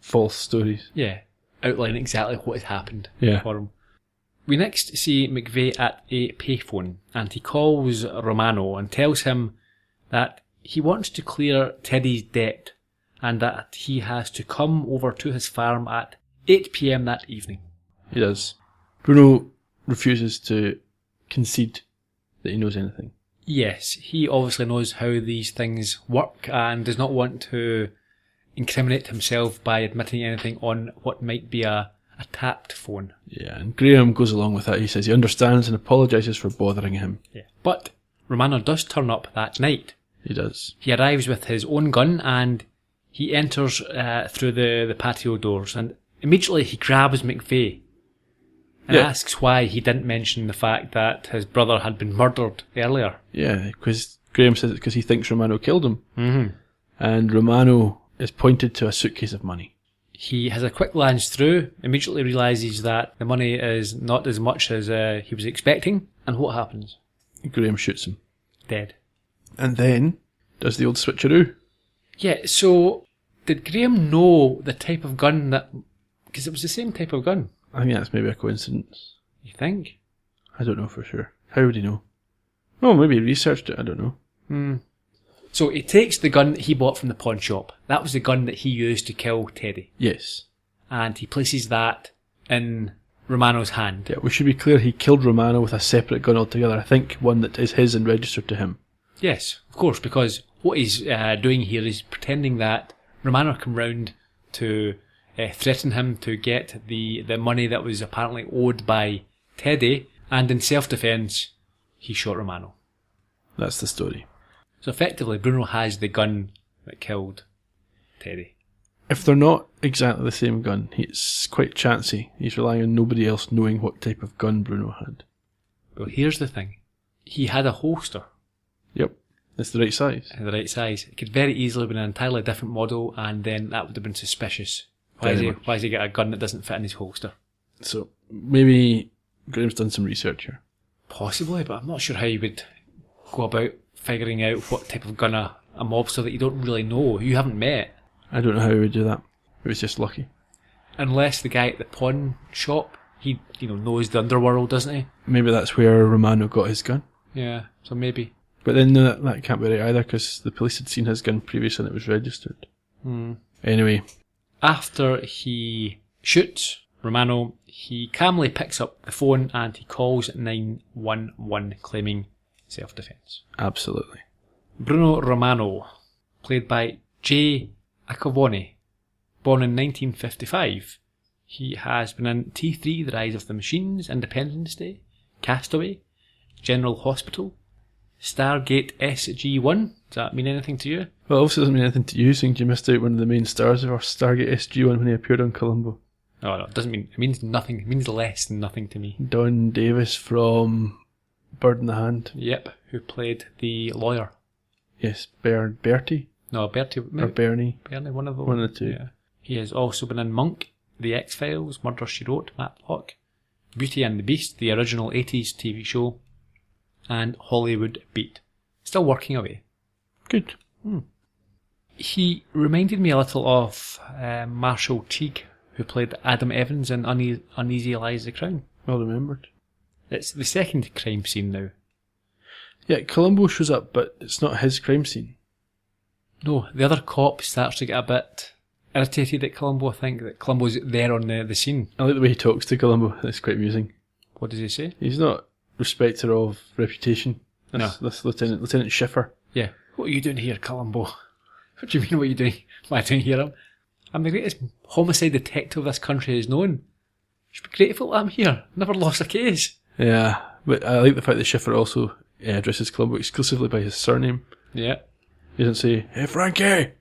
[SPEAKER 5] false stories.
[SPEAKER 4] Yeah, outline exactly what has happened
[SPEAKER 5] Yeah.
[SPEAKER 4] for him. We next see Mcvie at a payphone, and he calls Romano and tells him that he wants to clear Teddy's debt and that he has to come over to his farm at 8 p.m. that evening.
[SPEAKER 5] He does. Bruno refuses to concede that he knows anything.
[SPEAKER 4] Yes, he obviously knows how these things work and does not want to incriminate himself by admitting anything on what might be a tapped phone.
[SPEAKER 5] Yeah, and Graham goes along with that. He says he understands and apologises for bothering him.
[SPEAKER 4] Yeah. But Romano does turn up that night.
[SPEAKER 5] He does.
[SPEAKER 4] He arrives with his own gun and he enters through the patio doors, and immediately he grabs Mcvie and asks why he didn't mention the fact that his brother had been murdered earlier.
[SPEAKER 5] Yeah, because Graham says it's because he thinks Romano killed him.
[SPEAKER 4] Mm-hmm.
[SPEAKER 5] And Romano is pointed to a suitcase of money.
[SPEAKER 4] He has a quick glance through, immediately realises that the money is not as much as he was expecting, and what happens?
[SPEAKER 5] Graham shoots him.
[SPEAKER 4] Dead.
[SPEAKER 5] And then does the old switcheroo.
[SPEAKER 4] Yeah, so did Graham know the type of gun that... Because it was the same type of gun.
[SPEAKER 5] I think that's maybe a coincidence.
[SPEAKER 4] You think?
[SPEAKER 5] I don't know for sure. How would he know? Oh, maybe he researched it, I don't know.
[SPEAKER 4] So he takes the gun that he bought from the pawn shop. That was the gun that he used to kill Teddy.
[SPEAKER 5] Yes.
[SPEAKER 4] And he places that in Romano's hand.
[SPEAKER 5] Yeah, we should be clear, he killed Romano with a separate gun altogether. I think one that is his and registered to him.
[SPEAKER 4] Yes, of course, because what he's doing here is pretending that Romano come round to threaten him to get the money that was apparently owed by Teddy, and in self-defence, he shot Romano.
[SPEAKER 5] That's the story.
[SPEAKER 4] So effectively, Bruno has the gun that killed Teddy.
[SPEAKER 5] If they're not exactly the same gun, it's quite chancy. He's relying on nobody else knowing what type of gun Bruno had.
[SPEAKER 4] Well, here's the thing. He had a holster.
[SPEAKER 5] Yep. It's the right size.
[SPEAKER 4] The right size. It could very easily have been an entirely different model, and then that would have been suspicious. Why has he got a gun that doesn't fit in his holster?
[SPEAKER 5] So, maybe Graham's done some research here.
[SPEAKER 4] Possibly, but I'm not sure how you would go about figuring out what type of gun a mobster that you don't really know, who you haven't met.
[SPEAKER 5] I don't know how he would do that. It was just lucky.
[SPEAKER 4] Unless the guy at the pawn shop, he knows the underworld, doesn't he?
[SPEAKER 5] Maybe that's where Romano got his gun.
[SPEAKER 4] Yeah, so maybe.
[SPEAKER 5] But then no, that can't be right either, because the police had seen his gun previously and it was registered. Anyway.
[SPEAKER 4] After he shoots Romano, he calmly picks up the phone and he calls 911 claiming self-defence.
[SPEAKER 5] Absolutely.
[SPEAKER 4] Bruno Romano, played by Jay Accavone, born in 1955. He has been in T3, The Rise of the Machines, Independence Day, Castaway, General Hospital, Stargate SG-1. Does that mean anything to you?
[SPEAKER 5] Well, it also doesn't mean anything to you, since you missed out one of the main stars of our Stargate SG-1 when he appeared on Columbo.
[SPEAKER 4] Oh, no, it doesn't mean... It means nothing. It means less than nothing to me.
[SPEAKER 5] Don Davis from Bird in the Hand.
[SPEAKER 4] Yep, who played the lawyer.
[SPEAKER 5] Yes, Bertie?
[SPEAKER 4] No, Bertie...
[SPEAKER 5] Or Bernie?
[SPEAKER 4] Bernie, one of those.
[SPEAKER 5] One of the two.
[SPEAKER 4] Yeah. He has also been in Monk, The X-Files, Murder, She Wrote, Matlock, Beauty and the Beast, the original 80s TV show, and Hollywood Beat. Still working away.
[SPEAKER 5] Good.
[SPEAKER 4] He reminded me a little of Marshall Teague, who played Adam Evans in Uneasy Lies the Crown.
[SPEAKER 5] Well remembered.
[SPEAKER 4] It's the second crime scene now.
[SPEAKER 5] Yeah, Columbo shows up, but it's not his crime scene.
[SPEAKER 4] No, the other cop starts to get a bit irritated at Columbo. I think that Columbo's there on the scene.
[SPEAKER 5] I like the way he talks to Columbo. It's quite amusing.
[SPEAKER 4] What does he say?
[SPEAKER 5] He's not respecter of reputation.
[SPEAKER 4] No.
[SPEAKER 5] This Lieutenant Schiffer.
[SPEAKER 4] Yeah. What are you doing here, Columbo? What do you mean, what are you doing? What am I doing here? I'm the greatest homicide detective this country has known. You should be grateful I'm here. Never lost a case.
[SPEAKER 5] Yeah, but I like the fact that Schiffer also addresses Columbo exclusively by his surname.
[SPEAKER 4] Yeah.
[SPEAKER 5] He doesn't say, "Hey, Frankie!"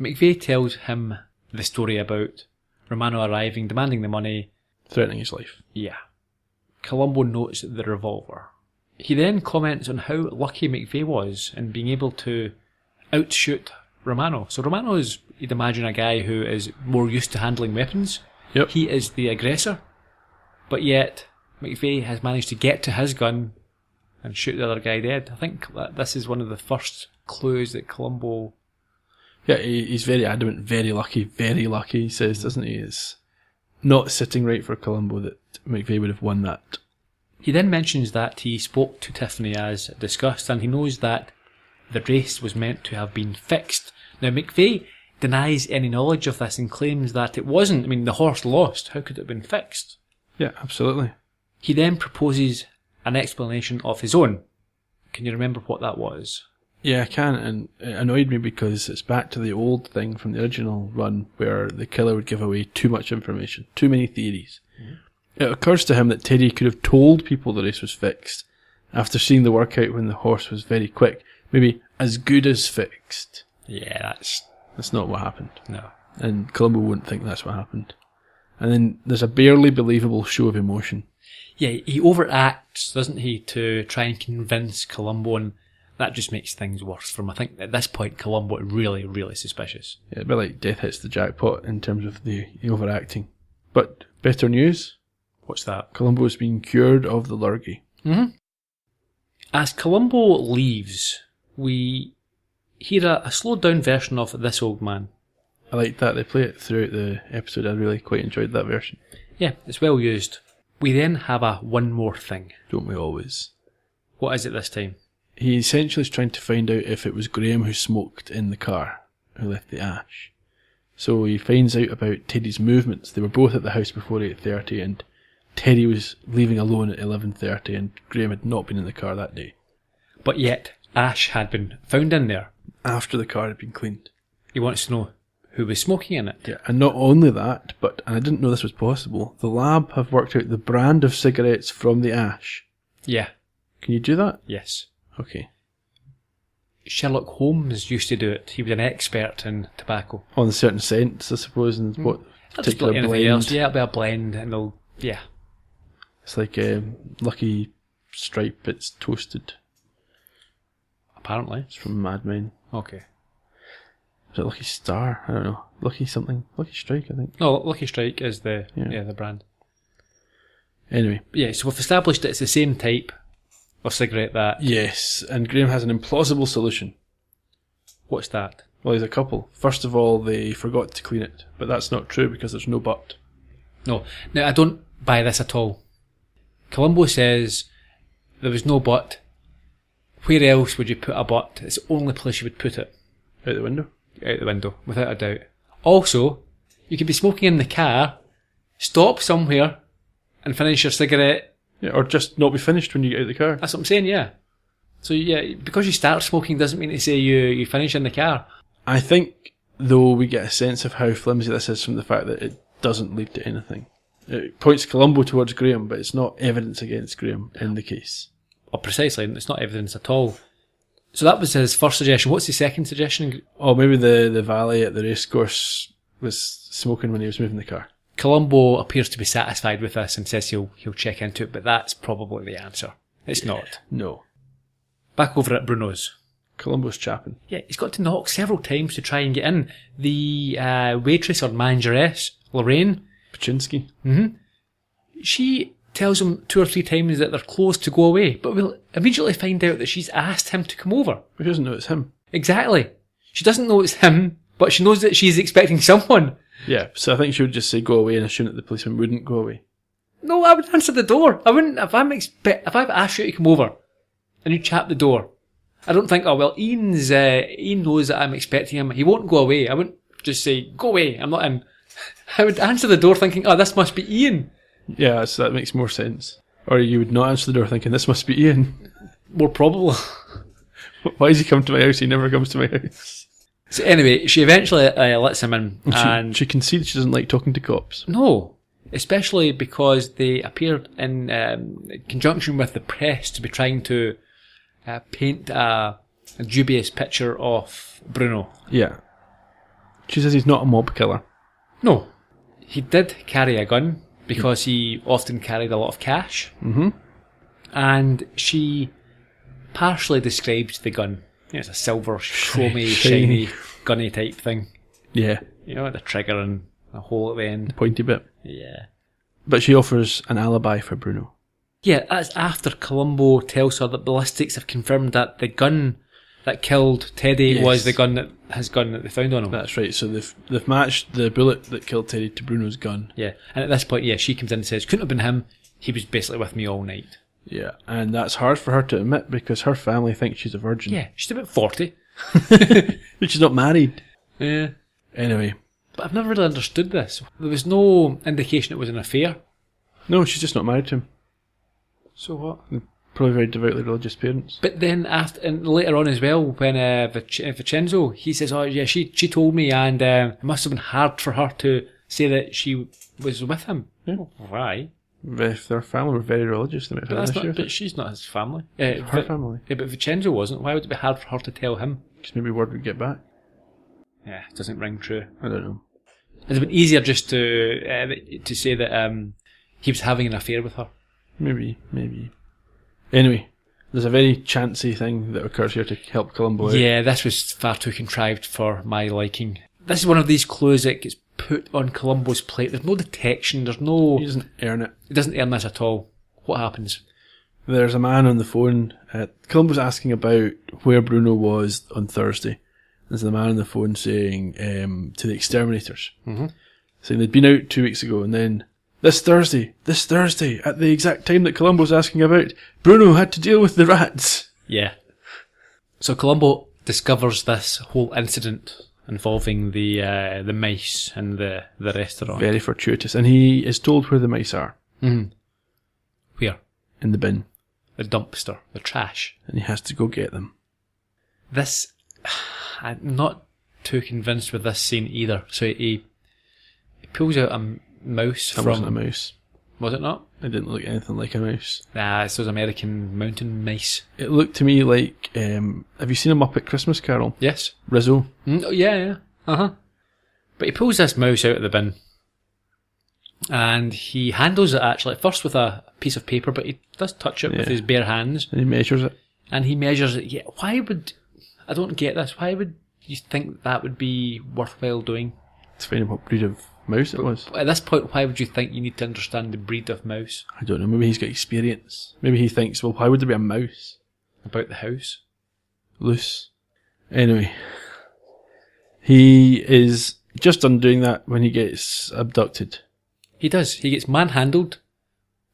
[SPEAKER 4] Mcvie tells him the story about Romano arriving, demanding the money.
[SPEAKER 5] Threatening his life.
[SPEAKER 4] Yeah. Columbo notes the revolver. He then comments on how lucky Mcvie was in being able to outshoot Romano. So Romano is, you'd imagine, a guy who is more used to handling weapons.
[SPEAKER 5] Yep.
[SPEAKER 4] He is the aggressor, but yet Mcvie has managed to get to his gun and shoot the other guy dead. I think that this is one of the first clues that Columbo...
[SPEAKER 5] Yeah, he's very adamant, very lucky, he says, doesn't he? It's not sitting right for Columbo that Mcvie would have won that.
[SPEAKER 4] He then mentions that he spoke to Tiffany as discussed, and he knows that the race was meant to have been fixed. Now, Mcvie denies any knowledge of this and claims that it wasn't. I mean, the horse lost. How could it have been fixed?
[SPEAKER 5] Yeah, absolutely.
[SPEAKER 4] He then proposes an explanation of his own. Can you remember what that was?
[SPEAKER 5] Yeah, I can, and it annoyed me because it's back to the old thing from the original run where the killer would give away too much information, too many theories. Mm-hmm. It occurs to him that Teddy could have told people the race was fixed after seeing the workout when the horse was very quick, maybe as good as fixed.
[SPEAKER 4] Yeah,
[SPEAKER 5] that's not what happened.
[SPEAKER 4] No.
[SPEAKER 5] And Columbo wouldn't think that's what happened. And then there's a barely believable show of emotion.
[SPEAKER 4] Yeah, he overacts, doesn't he, to try and convince Columbo, and that just makes things worse for him. I think at this point Columbo is really, really suspicious.
[SPEAKER 5] Yeah, a bit like Death Hits the Jackpot in terms of the overacting. But better news.
[SPEAKER 4] What's that?
[SPEAKER 5] Columbo's been cured of the lurgy.
[SPEAKER 4] Mm-hmm. As Columbo leaves, we hear a slowed down version of This Old Man.
[SPEAKER 5] I like that. They play it throughout the episode. I really quite enjoyed that version.
[SPEAKER 4] Yeah, it's well used. We then have a one more thing.
[SPEAKER 5] Don't we always?
[SPEAKER 4] What is it this time?
[SPEAKER 5] He essentially is trying to find out if it was Graham who smoked in the car, who left the ash. So he finds out about Teddy's movements. They were both at the house before 8:30 and Teddy was leaving alone at 11:30 and Graham had not been in the car that day.
[SPEAKER 4] But yet, ash had been found in there.
[SPEAKER 5] After the car had been cleaned.
[SPEAKER 4] He wants to know who was smoking in it.
[SPEAKER 5] Yeah, and not only that, but, and I didn't know this was possible, the lab have worked out the brand of cigarettes from the ash.
[SPEAKER 4] Yeah.
[SPEAKER 5] Can you do that?
[SPEAKER 4] Yes.
[SPEAKER 5] Okay.
[SPEAKER 4] Sherlock Holmes used to do it. He was an expert in tobacco.
[SPEAKER 5] On certain scents, I suppose, and what particular
[SPEAKER 4] like anything
[SPEAKER 5] blend.
[SPEAKER 4] else. Yeah, it'll be a blend, and they'll, yeah.
[SPEAKER 5] It's like Lucky Stripe, it's toasted.
[SPEAKER 4] Apparently.
[SPEAKER 5] It's from Mad Men.
[SPEAKER 4] Okay.
[SPEAKER 5] Is it Lucky Star? I don't know. Lucky something. Lucky Strike, I think.
[SPEAKER 4] No, Lucky Strike is the the brand.
[SPEAKER 5] Anyway.
[SPEAKER 4] Yeah, so we've established that it's the same type of cigarette that...
[SPEAKER 5] Yes, and Graham has an implausible solution.
[SPEAKER 4] What's that?
[SPEAKER 5] Well, there's a couple. First of all, they forgot to clean it, but that's not true because there's no butt.
[SPEAKER 4] No. Now, I don't buy this at all. Columbo says there was no butt. Where else would you put a butt? It's the only place you would put it.
[SPEAKER 5] Out the window?
[SPEAKER 4] Out the window, without a doubt. Also, you could be smoking in the car, stop somewhere, and finish your cigarette.
[SPEAKER 5] Yeah, or just not be finished when you get out of the car.
[SPEAKER 4] That's what I'm saying, yeah. So, yeah, because you start smoking doesn't mean to say you finish in the car.
[SPEAKER 5] I think, though, we get a sense of how flimsy this is from the fact that it doesn't lead to anything. It points Columbo towards Graham, but it's not evidence against Graham in the case.
[SPEAKER 4] Oh, precisely, and it's not evidence at all. So that was his first suggestion. What's his second suggestion?
[SPEAKER 5] Oh, maybe the valet at the racecourse was smoking when he was moving the car.
[SPEAKER 4] Columbo appears to be satisfied with this and says he'll check into it, but that's probably the answer. It's not.
[SPEAKER 5] No.
[SPEAKER 4] Back over at Bruno's.
[SPEAKER 5] Columbo's chapping.
[SPEAKER 4] Yeah, he's got to knock several times to try and get in. The waitress or manageress, Lorraine.
[SPEAKER 5] Paczynski.
[SPEAKER 4] Mm-hmm. She tells him 2 or 3 times that they're closed to go away, but we'll immediately find out that she's asked him to come over.
[SPEAKER 5] But he doesn't know it's him.
[SPEAKER 4] Exactly. She doesn't know it's him, but she knows that she's expecting someone.
[SPEAKER 5] Yeah, so I think she would just say go away and assume that the policeman wouldn't go away.
[SPEAKER 4] No, I would answer the door. I wouldn't, if I've asked you to come over and you chap the door, I don't think, oh well, Ian knows that I'm expecting him, he won't go away. I wouldn't just say, go away, I'm not in. I would answer the door thinking, oh, this must be Ian.
[SPEAKER 5] Yeah, so that makes more sense. Or you would not answer the door thinking, this must be Ian.
[SPEAKER 4] More probable.
[SPEAKER 5] Why does he come to my house? He never comes to my house.
[SPEAKER 4] So anyway, she eventually lets him in. And
[SPEAKER 5] she can see that she doesn't like talking to cops.
[SPEAKER 4] No, especially because they appeared in conjunction with the press to be trying to paint a dubious picture of Bruno.
[SPEAKER 5] Yeah. She says he's not a mob killer.
[SPEAKER 4] No. He did carry a gun because he often carried a lot of cash.
[SPEAKER 5] Mm-hmm.
[SPEAKER 4] And she partially describes the gun. It's a silver, chromy, shiny, gunny type thing.
[SPEAKER 5] Yeah,
[SPEAKER 4] You know, the trigger and a hole at the end.
[SPEAKER 5] pointy bit.
[SPEAKER 4] Yeah.
[SPEAKER 5] But she offers an alibi for Bruno.
[SPEAKER 4] Yeah, that's after Columbo tells her that ballistics have confirmed that the gun that killed Teddy was the gun that they found on him.
[SPEAKER 5] That's right. So they've matched the bullet that killed Teddy to Bruno's gun.
[SPEAKER 4] Yeah, and at this point, she comes in and says, couldn't have been him. He was basically with me all night.
[SPEAKER 5] Yeah, and that's hard for her to admit because her family thinks she's a virgin.
[SPEAKER 4] Yeah, she's about 40.
[SPEAKER 5] But she's not married.
[SPEAKER 4] Yeah.
[SPEAKER 5] Anyway.
[SPEAKER 4] But I've never really understood this. There was no indication it was an affair.
[SPEAKER 5] No, she's just not married to him.
[SPEAKER 4] So what?
[SPEAKER 5] Probably very devoutly religious parents.
[SPEAKER 4] But then and later on as well, when Vincenzo, he says, oh yeah, she told me, and it must have been hard for her to say that she was with him.
[SPEAKER 5] Yeah.
[SPEAKER 4] Why?
[SPEAKER 5] If their family were very religious, they might have an issue.
[SPEAKER 4] But she's not his family.
[SPEAKER 5] Her family.
[SPEAKER 4] Yeah, but Vincenzo wasn't. Why would it be hard for her to tell him?
[SPEAKER 5] Because maybe word would get back.
[SPEAKER 4] Yeah, it doesn't ring true.
[SPEAKER 5] I don't know.
[SPEAKER 4] It'd have been easier just to say that he was having an affair with her.
[SPEAKER 5] Maybe. Anyway, there's a very chancy thing that occurs here to help Columbo out.
[SPEAKER 4] Yeah, this was far too contrived for my liking. This is one of these clues that gets put on Columbo's plate. There's no detection, there's no...
[SPEAKER 5] He doesn't earn it.
[SPEAKER 4] He doesn't earn this at all. What happens?
[SPEAKER 5] There's a man on the phone. Columbo's asking about where Bruno was on Thursday. There's a man on the phone saying to the exterminators. Mm-hmm. Saying they'd been out 2 weeks ago, and then this Thursday, at the exact time that Columbo's asking about, Bruno had to deal with the rats.
[SPEAKER 4] Yeah. So Columbo discovers this whole incident involving the mice and the restaurant.
[SPEAKER 5] Very fortuitous. And he is told where the mice are.
[SPEAKER 4] Mm-hmm. Where?
[SPEAKER 5] In the bin.
[SPEAKER 4] The dumpster. The trash.
[SPEAKER 5] And he has to go get them.
[SPEAKER 4] This... I'm not too convinced with this scene either. So he pulls out a mouse
[SPEAKER 5] That wasn't a mouse.
[SPEAKER 4] Was it not?
[SPEAKER 5] It didn't look anything like a mouse.
[SPEAKER 4] Nah, it's those American mountain mice.
[SPEAKER 5] It looked to me like... have you seen a Muppet Christmas Carol?
[SPEAKER 4] Yes.
[SPEAKER 5] Rizzo?
[SPEAKER 4] Yeah. Uh-huh. But he pulls this mouse out of the bin. And he handles it actually, at first with a piece of paper, but he does touch it with his bare hands.
[SPEAKER 5] And he measures it.
[SPEAKER 4] And he measures it. Yeah, why would... I don't get this. Why would you think that would be worthwhile doing?
[SPEAKER 5] To find out what breed of mouse it was.
[SPEAKER 4] At this point, why would you think you need to understand the breed of mouse?
[SPEAKER 5] I don't know. Maybe he's got experience. Maybe he thinks, well, why would there be a mouse?
[SPEAKER 4] About the house?
[SPEAKER 5] Loose. Anyway. He is just done doing that when he gets abducted.
[SPEAKER 4] He does. He gets manhandled,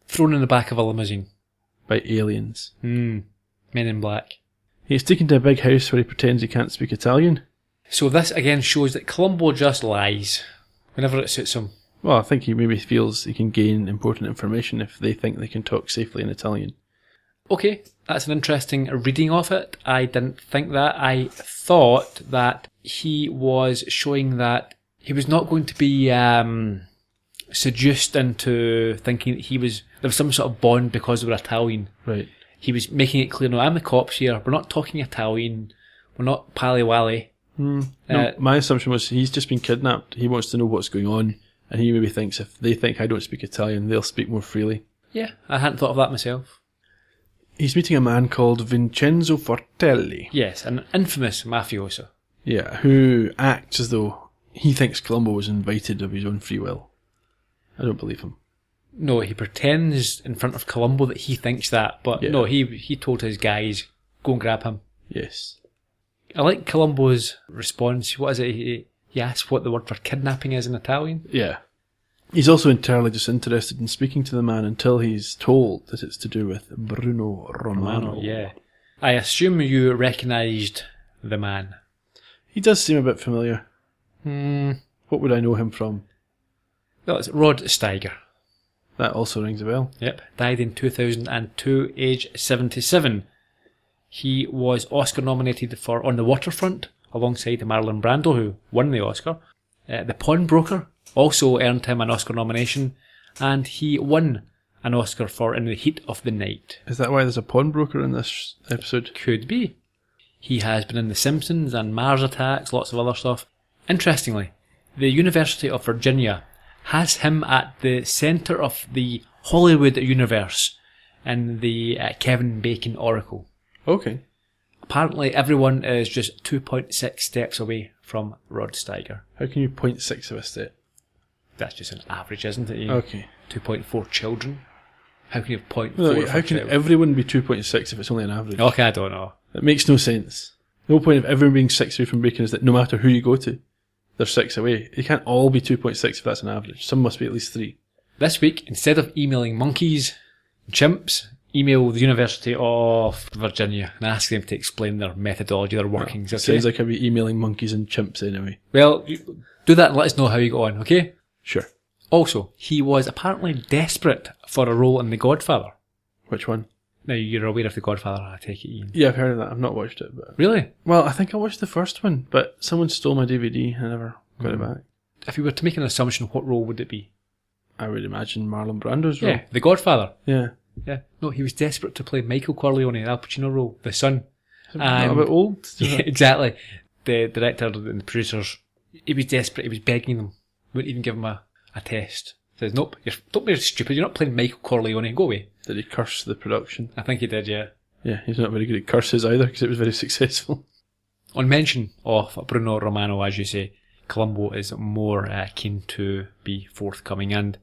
[SPEAKER 4] thrown in the back of a limousine.
[SPEAKER 5] By aliens.
[SPEAKER 4] Men in black.
[SPEAKER 5] He gets taken to a big house where he pretends he can't speak Italian.
[SPEAKER 4] So this again shows that Columbo just lies whenever it suits him.
[SPEAKER 5] Well, I think he maybe feels he can gain important information if they think they can talk safely in Italian.
[SPEAKER 4] Okay, that's an interesting reading of it. I didn't think that. I thought that he was showing that he was not going to be seduced into thinking that there was some sort of bond because they were Italian.
[SPEAKER 5] Right.
[SPEAKER 4] He was making it clear, no, I'm the cops here. We're not talking Italian. We're not pally-wally.
[SPEAKER 5] No, my assumption was he's just been kidnapped. He wants to know what's going on. And he maybe thinks if they think I don't speak Italian, they'll speak more freely.
[SPEAKER 4] Yeah, I hadn't thought of that myself.
[SPEAKER 5] He's meeting a man called Vincenzo Fortelli.
[SPEAKER 4] Yes, an infamous mafioso.
[SPEAKER 5] Yeah, who acts as though he thinks Columbo was invited of his own free will. I don't believe him.
[SPEAKER 4] No, he pretends in front of Columbo that he thinks that, but no, he told his guys, go and grab him.
[SPEAKER 5] Yes.
[SPEAKER 4] I like Columbo's response. What is it? He asks what the word for kidnapping is in Italian.
[SPEAKER 5] Yeah. He's also entirely disinterested in speaking to the man until he's told that it's to do with Bruno Romano.
[SPEAKER 4] Yeah. I assume you recognised the man.
[SPEAKER 5] He does seem a bit familiar. What would I know him from?
[SPEAKER 4] Well, it's Rod Steiger.
[SPEAKER 5] That also rings a bell.
[SPEAKER 4] Yep, died in 2002, age 77. He was Oscar nominated for On the Waterfront, alongside Marlon Brando, who won the Oscar. The Pawnbroker also earned him an Oscar nomination, and he won an Oscar for In the Heat of the Night.
[SPEAKER 5] Is that why there's a pawnbroker in this episode?
[SPEAKER 4] Could be. He has been in The Simpsons and Mars Attacks, lots of other stuff. Interestingly, the University of Virginia has him at the centre of the Hollywood universe in the Kevin Bacon Oracle.
[SPEAKER 5] Okay.
[SPEAKER 4] apparently everyone is just 2.6 steps away from Rod Steiger.
[SPEAKER 5] How can you 0.6 of a step?
[SPEAKER 4] That's just an average, isn't it? Ian?
[SPEAKER 5] Okay.
[SPEAKER 4] 2.4 children. How can you have 0.4?
[SPEAKER 5] No, how
[SPEAKER 4] for
[SPEAKER 5] can
[SPEAKER 4] child?
[SPEAKER 5] everyone be 2.6 if it's only an average?
[SPEAKER 4] Okay, I don't know.
[SPEAKER 5] It makes no sense. The whole point of everyone being 6 away from bacon is that no matter who you go to, they're 6 away. You can't all be 2.6 if that's an average. Some must be at least 3.
[SPEAKER 4] This week, instead of emailing monkeys, chimps, email the University of Virginia and ask them to explain their methodology, their workings. Okay?
[SPEAKER 5] Sounds like I'd be emailing monkeys and chimps anyway.
[SPEAKER 4] Well, do that and let us know how you go on, okay?
[SPEAKER 5] Sure.
[SPEAKER 4] Also, he was apparently desperate for a role in The Godfather.
[SPEAKER 5] Which one?
[SPEAKER 4] Now, you're aware of The Godfather, I take it, Ian.
[SPEAKER 5] Yeah, I've heard of that. I've not watched it. But
[SPEAKER 4] Really?
[SPEAKER 5] well, I think I watched the first one, but someone stole my DVD and I never got it back.
[SPEAKER 4] If you were to make an assumption, what role would it be?
[SPEAKER 5] I would imagine Marlon Brando's role.
[SPEAKER 4] Yeah, The Godfather.
[SPEAKER 5] Yeah.
[SPEAKER 4] Yeah. No, he was desperate to play Michael Corleone, Al Pacino role, the son.
[SPEAKER 5] Not a bit old?
[SPEAKER 4] Yeah, exactly. The director and the producers, he was desperate, he was begging them. Wouldn't even give him a test. Says, nope, don't be stupid, you're not playing Michael Corleone, go away.
[SPEAKER 5] Did he curse the production?
[SPEAKER 4] I think he did, yeah.
[SPEAKER 5] Yeah, he's not very good at curses either because it was very successful.
[SPEAKER 4] On mention of Bruno Romano, as you say, Columbo is more keen to be forthcoming, and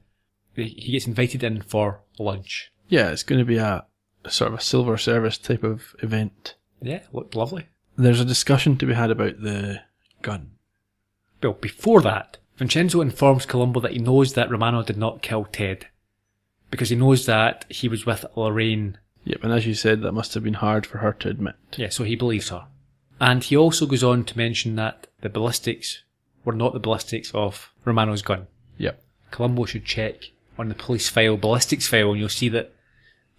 [SPEAKER 4] he gets invited in for lunch.
[SPEAKER 5] Yeah, it's going to be a sort of a silver service type of event.
[SPEAKER 4] Yeah, looked lovely.
[SPEAKER 5] There's a discussion to be had about the gun.
[SPEAKER 4] Well, before that, Vincenzo informs Columbo that he knows that Romano did not kill Ted, because he knows that he was with Lorraine.
[SPEAKER 5] Yep, and as you said, that must have been hard for her to admit.
[SPEAKER 4] Yeah, so he believes her. And he also goes on to mention that the ballistics were not the ballistics of Romano's gun.
[SPEAKER 5] Yep.
[SPEAKER 4] Columbo should check on the police file, ballistics file, and you'll see that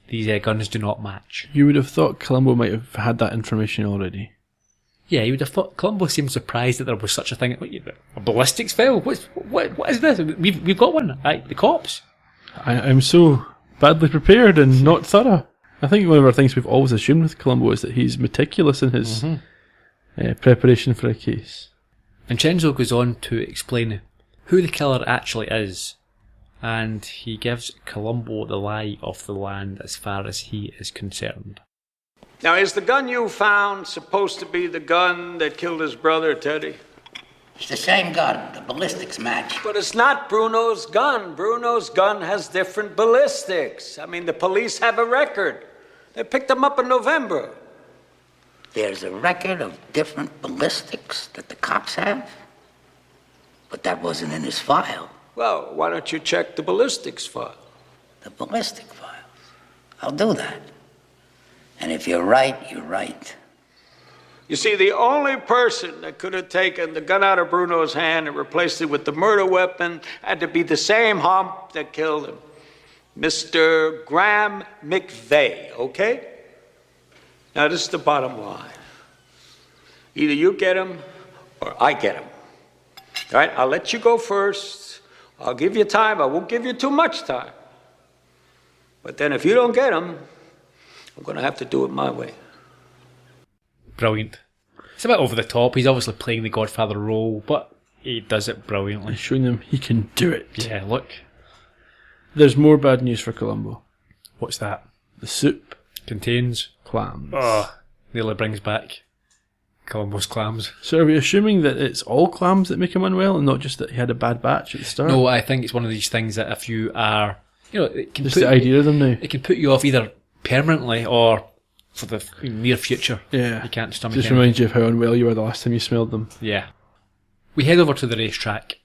[SPEAKER 4] these guns do not match.
[SPEAKER 5] You would have thought Columbo might have had that information already.
[SPEAKER 4] Yeah, you would have thought. Columbo seemed surprised that there was such a thing. A ballistics file? What is this? We've got one. The cops.
[SPEAKER 5] I'm so badly prepared and not thorough. I think one of our things we've always assumed with Columbo is that he's meticulous in his preparation for a case.
[SPEAKER 4] Vincenzo goes on to explain who the killer actually is, and he gives Columbo the lie of the land as far as he is concerned.
[SPEAKER 8] Now, is the gun you found supposed to be the gun that killed his brother, Teddy?
[SPEAKER 7] It's the same gun. The ballistics match.
[SPEAKER 8] But it's not Bruno's gun. Bruno's gun has different ballistics. I mean, the police have a record. They picked him up in November.
[SPEAKER 7] There's a record of different ballistics that the cops have, but that wasn't in his file.
[SPEAKER 8] Well, why don't you check the ballistics file?
[SPEAKER 7] The ballistic files. I'll do that. And if you're right, you're right.
[SPEAKER 8] You see, the only person that could have taken the gun out of Bruno's hand and replaced it with the murder weapon had to be the same hump that killed him. Mr. Graham Mcvie, okay? Now, this is the bottom line. Either you get him or I get him. All right, I'll let you go first. I'll give you time. I won't give you too much time. But then if you don't get him, I'm going to have to do it my way.
[SPEAKER 4] Brilliant. It's a bit over the top. He's obviously playing the Godfather role, but he does it brilliantly.
[SPEAKER 5] He's showing them he can do it.
[SPEAKER 4] Yeah, look.
[SPEAKER 5] There's more bad news for Columbo.
[SPEAKER 4] What's that?
[SPEAKER 5] The soup
[SPEAKER 4] Contains.
[SPEAKER 5] clams.
[SPEAKER 4] Nearly brings back Columbo's clams.
[SPEAKER 5] So are we assuming that it's all clams that make him unwell and not just that he had a bad batch at the start?
[SPEAKER 4] No, I think it's one of these things that if you are, it can
[SPEAKER 5] Just
[SPEAKER 4] put
[SPEAKER 5] the idea of them now.
[SPEAKER 4] It can put you off either permanently or for the near future.
[SPEAKER 5] Yeah.
[SPEAKER 4] You can't stomach
[SPEAKER 5] Just
[SPEAKER 4] anything.
[SPEAKER 5] reminds you of how unwell you were the last time you smelled them.
[SPEAKER 4] Yeah. We head over to the racetrack.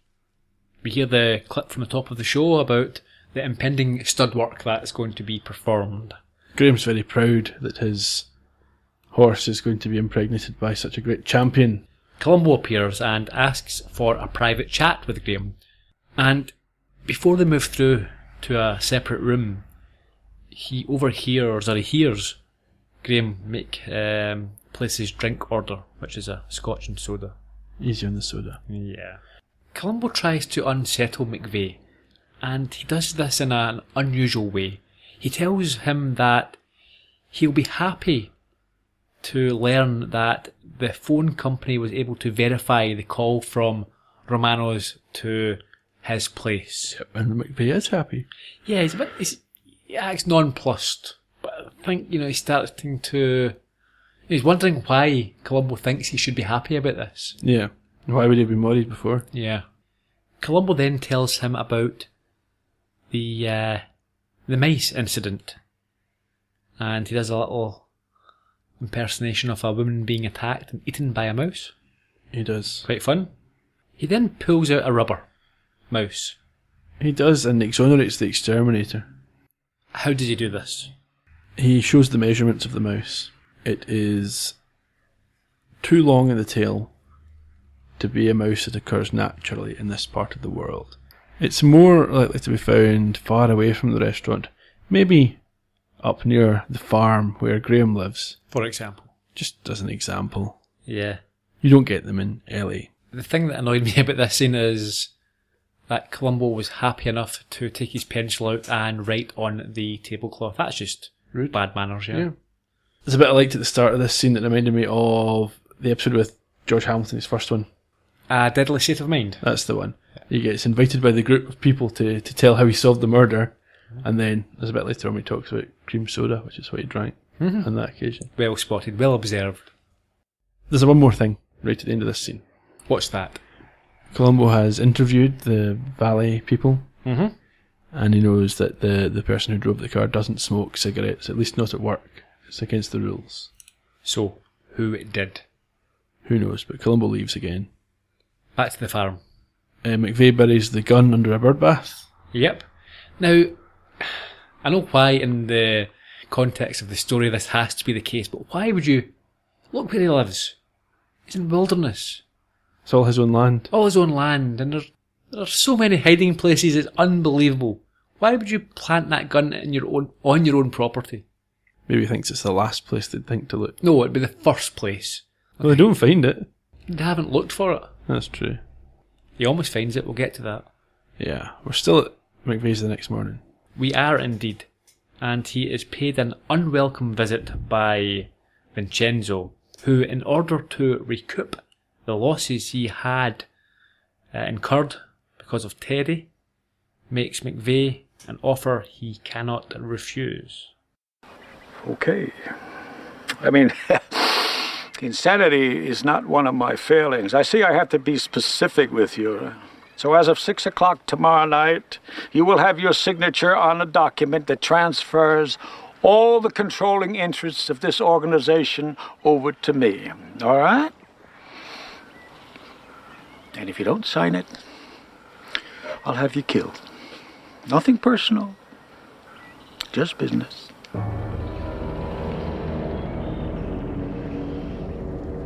[SPEAKER 4] We hear the clip from the top of the show about the impending stud work that is going to be performed.
[SPEAKER 5] Graham's very proud that his horse is going to be impregnated by such a great champion.
[SPEAKER 4] Columbo appears and asks for a private chat with Graham. And before they move through to a separate room, he hears Graham place his drink order, which is a scotch and soda.
[SPEAKER 5] Easy on the soda.
[SPEAKER 4] Yeah. Columbo tries to unsettle Mcvie, and he does this in an unusual way. He tells him that he'll be happy to learn that the phone company was able to verify the call from Romano's to his place.
[SPEAKER 5] Yep, and Mcvie is happy.
[SPEAKER 4] Yeah, he acts nonplussed, but I think, he's starting to He's wondering why Columbo thinks he should be happy about this.
[SPEAKER 5] Yeah. Why would he have been worried before?
[SPEAKER 4] Yeah. Columbo then tells him about the mice incident. And he does a little impersonation of a woman being attacked and eaten by a mouse.
[SPEAKER 5] He does.
[SPEAKER 4] Quite fun. He then pulls out a rubber mouse.
[SPEAKER 5] He does, and exonerates the exterminator.
[SPEAKER 4] How did he do this?
[SPEAKER 5] He shows the measurements of the mouse. It is too long in the tail to be a mouse that occurs naturally in this part of the world. It's more likely to be found far away from the restaurant, maybe up near the farm where Graham lives.
[SPEAKER 4] For example.
[SPEAKER 5] Just as an example.
[SPEAKER 4] Yeah.
[SPEAKER 5] You don't get them in LA.
[SPEAKER 4] The thing that annoyed me about this scene is that Columbo was happy enough to take his pencil out and write on the tablecloth. That's just
[SPEAKER 5] Rude.
[SPEAKER 4] bad manners, yeah.
[SPEAKER 5] There's a bit I liked at the start of this scene that reminded me of the episode with George Hamilton, his first one.
[SPEAKER 4] Deadly State of Mind.
[SPEAKER 5] That's the one. He gets invited by the group of people to tell how he solved the murder, and then there's a bit later on he talks about cream soda, which is what he drank on that occasion.
[SPEAKER 4] Well spotted, well observed.
[SPEAKER 5] There's one more thing right at the end of this scene.
[SPEAKER 4] What's that?
[SPEAKER 5] Columbo has interviewed the valet people,
[SPEAKER 4] Mm-hmm.
[SPEAKER 5] and he knows that the person who drove the car doesn't smoke cigarettes, at least not at work. It's against the rules.
[SPEAKER 4] So, who did?
[SPEAKER 5] Who knows, but Columbo leaves again.
[SPEAKER 4] Back to the farm.
[SPEAKER 5] Mcvie buries the gun under a bird bath.
[SPEAKER 4] Yep. Now, I know why in the context of the story this has to be the case, but why would you... Look where he lives. He's in wilderness.
[SPEAKER 5] It's all his own land.
[SPEAKER 4] All his own land, and there are so many hiding places, it's unbelievable. Why would you plant that gun on your own property?
[SPEAKER 5] Maybe he thinks it's the last place they'd think to look.
[SPEAKER 4] No, it'd be the first place.
[SPEAKER 5] Well, they don't find it.
[SPEAKER 4] They haven't looked for it.
[SPEAKER 5] That's true.
[SPEAKER 4] He almost finds it, we'll get to that.
[SPEAKER 5] Yeah, we're still at Mcvie's the next morning.
[SPEAKER 4] We are indeed. And he is paid an unwelcome visit by Vincenzo, who, in order to recoup the losses he had incurred because of Teddy, makes Mcvie an offer he cannot refuse.
[SPEAKER 8] Okay. I mean, insanity is not one of my failings. I see I have to be specific with you. So as of 6 o'clock tomorrow night, you will have your signature on a document that transfers all the controlling interests of this organization over to me. All right? And if you don't sign it, I'll have you killed. Nothing personal, just business.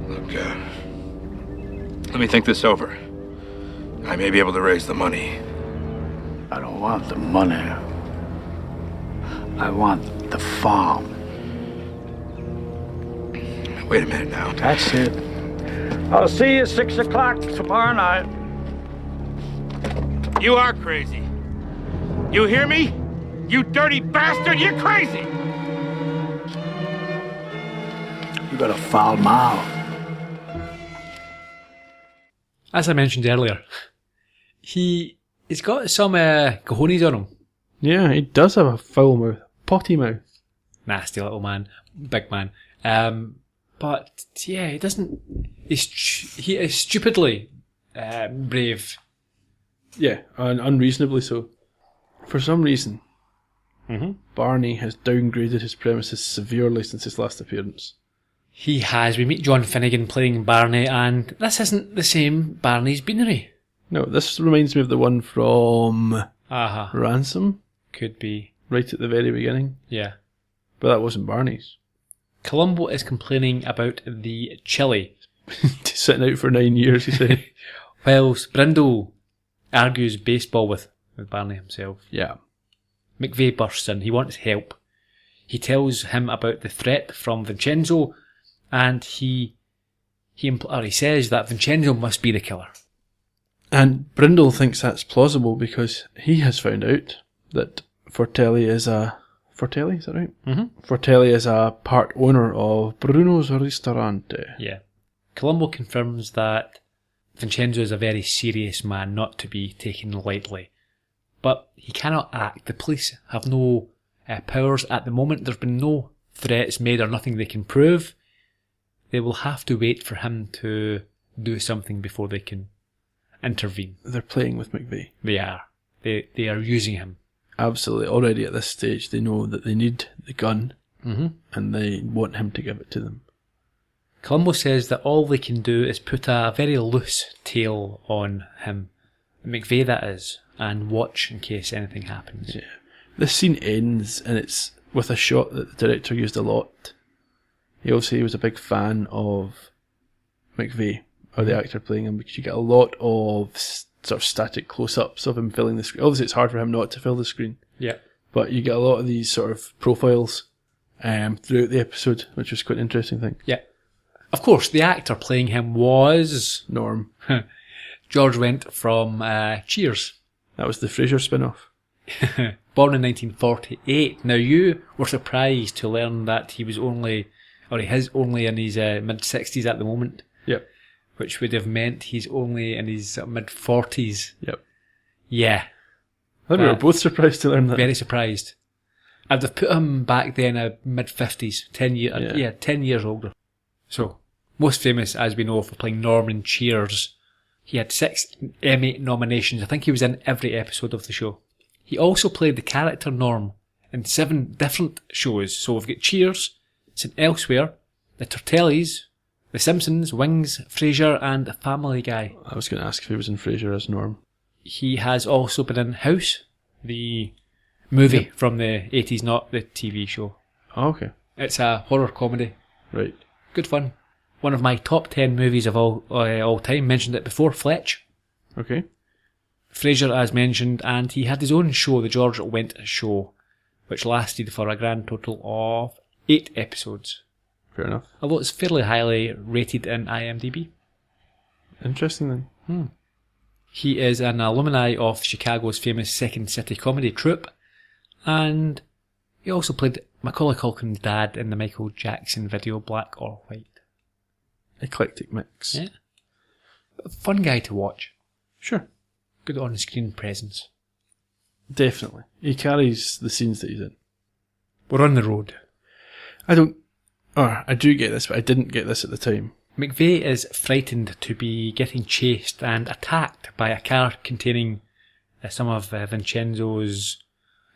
[SPEAKER 3] Look, let me think this over. I may be able to raise the money.
[SPEAKER 8] I don't want the money. I want the farm.
[SPEAKER 3] Wait a minute now.
[SPEAKER 8] That's it. I'll see you at 6 o'clock tomorrow night.
[SPEAKER 3] You are crazy. You hear me? You dirty bastard, you're crazy!
[SPEAKER 8] You got a foul mouth.
[SPEAKER 4] As I mentioned earlier, he's got some cojones on him.
[SPEAKER 5] Yeah, he does have a foul mouth. Potty mouth.
[SPEAKER 4] Nasty little man. Big man. But, yeah, he doesn't... He is stupidly brave.
[SPEAKER 5] Yeah, and unreasonably so. For some reason, Barney has downgraded his premises severely since his last appearance.
[SPEAKER 4] He has. We meet John Finnegan playing Barney, and this isn't the same Barney's Beanery.
[SPEAKER 5] No, this reminds me of the one from Ransom,
[SPEAKER 4] Could be.
[SPEAKER 5] right at the very beginning.
[SPEAKER 4] Yeah.
[SPEAKER 5] But that wasn't Barney's.
[SPEAKER 4] Columbo is complaining about the chili.
[SPEAKER 5] Sitting out for 9 years, he said.
[SPEAKER 4] Whilst Brindle argues baseball with Barney himself.
[SPEAKER 5] Yeah.
[SPEAKER 4] Mcvie bursts in. He wants help. He tells him about the threat from Vincenzo, and he says that Vincenzo must be the killer.
[SPEAKER 5] And Brindle thinks that's plausible because he has found out that Fortelli is a... Fortelli, is that right?
[SPEAKER 4] Mm-hmm.
[SPEAKER 5] Fortelli is a part owner of Bruno's Ristorante.
[SPEAKER 4] Yeah. Columbo confirms that Vincenzo is a very serious man, not to be taken lightly. But he cannot act. The police have no powers at the moment. There's been no threats made or nothing they can prove. they will have to wait for him to do something before they can intervene.
[SPEAKER 5] They're playing with Mcvie.
[SPEAKER 4] They are. They are using him.
[SPEAKER 5] Absolutely. Already at this stage, they know that they need the gun, and they want him to give it to them.
[SPEAKER 4] Columbo says that all they can do is put a very loose tail on him, Mcvie that is, and watch in case anything happens.
[SPEAKER 5] Yeah. This scene ends, and it's with a shot that the director used a lot. He was a big fan of Mcvie, or the actor playing him, because you get a lot of sort of static close-ups of him filling the screen. Obviously, it's hard for him not to fill the screen.
[SPEAKER 4] Yeah.
[SPEAKER 5] But you get a lot of these sort of profiles throughout the episode, which was quite an interesting thing.
[SPEAKER 4] Yeah. Of course, the actor playing him was
[SPEAKER 5] Norm.
[SPEAKER 4] George Wendt from Cheers.
[SPEAKER 5] That was the Frasier spin-off.
[SPEAKER 4] Born in 1948. Now, you were surprised to learn that he is only in his mid-60s at the moment.
[SPEAKER 5] Yep.
[SPEAKER 4] Which would have meant he's only in his mid-40s.
[SPEAKER 5] Yep.
[SPEAKER 4] Yeah.
[SPEAKER 5] I think we were both surprised to learn that.
[SPEAKER 4] Very surprised. I'd have put him back then at mid-50s. 10 years older. So, most famous, as we know, for playing Norm in Cheers. He had 6 Emmy nominations. I think he was in every episode of the show. He also played the character Norm in 7 different shows. So we've got Cheers, St. Elsewhere, The Tortellis, The Simpsons, Wings, Frasier, and Family Guy.
[SPEAKER 5] I was going to ask if he was in Frasier as Norm.
[SPEAKER 4] He has also been in House, the movie from the 80s, not the TV show.
[SPEAKER 5] Oh, okay.
[SPEAKER 4] It's a horror comedy.
[SPEAKER 5] Right.
[SPEAKER 4] Good fun. One of my top 10 movies of all time. Mentioned it before, Fletch.
[SPEAKER 5] Okay.
[SPEAKER 4] Frasier, as mentioned, and he had his own show, the George Wendt Show, which lasted for a grand total of 8 episodes.
[SPEAKER 5] Fair enough.
[SPEAKER 4] Although it's fairly highly rated in IMDb.
[SPEAKER 5] Interesting then.
[SPEAKER 4] He is an alumni of Chicago's famous Second City comedy troupe, and he also played Macaulay Culkin's dad in the Michael Jackson video Black or White.
[SPEAKER 5] Eclectic mix.
[SPEAKER 4] Yeah. A fun guy to watch.
[SPEAKER 5] Sure.
[SPEAKER 4] Good on-screen presence.
[SPEAKER 5] Definitely. He carries the scenes that he's in.
[SPEAKER 4] We're on the road.
[SPEAKER 5] I do get this, but I didn't get this at the time.
[SPEAKER 4] Mcvie is frightened to be getting chased and attacked by a car containing some of Vincenzo's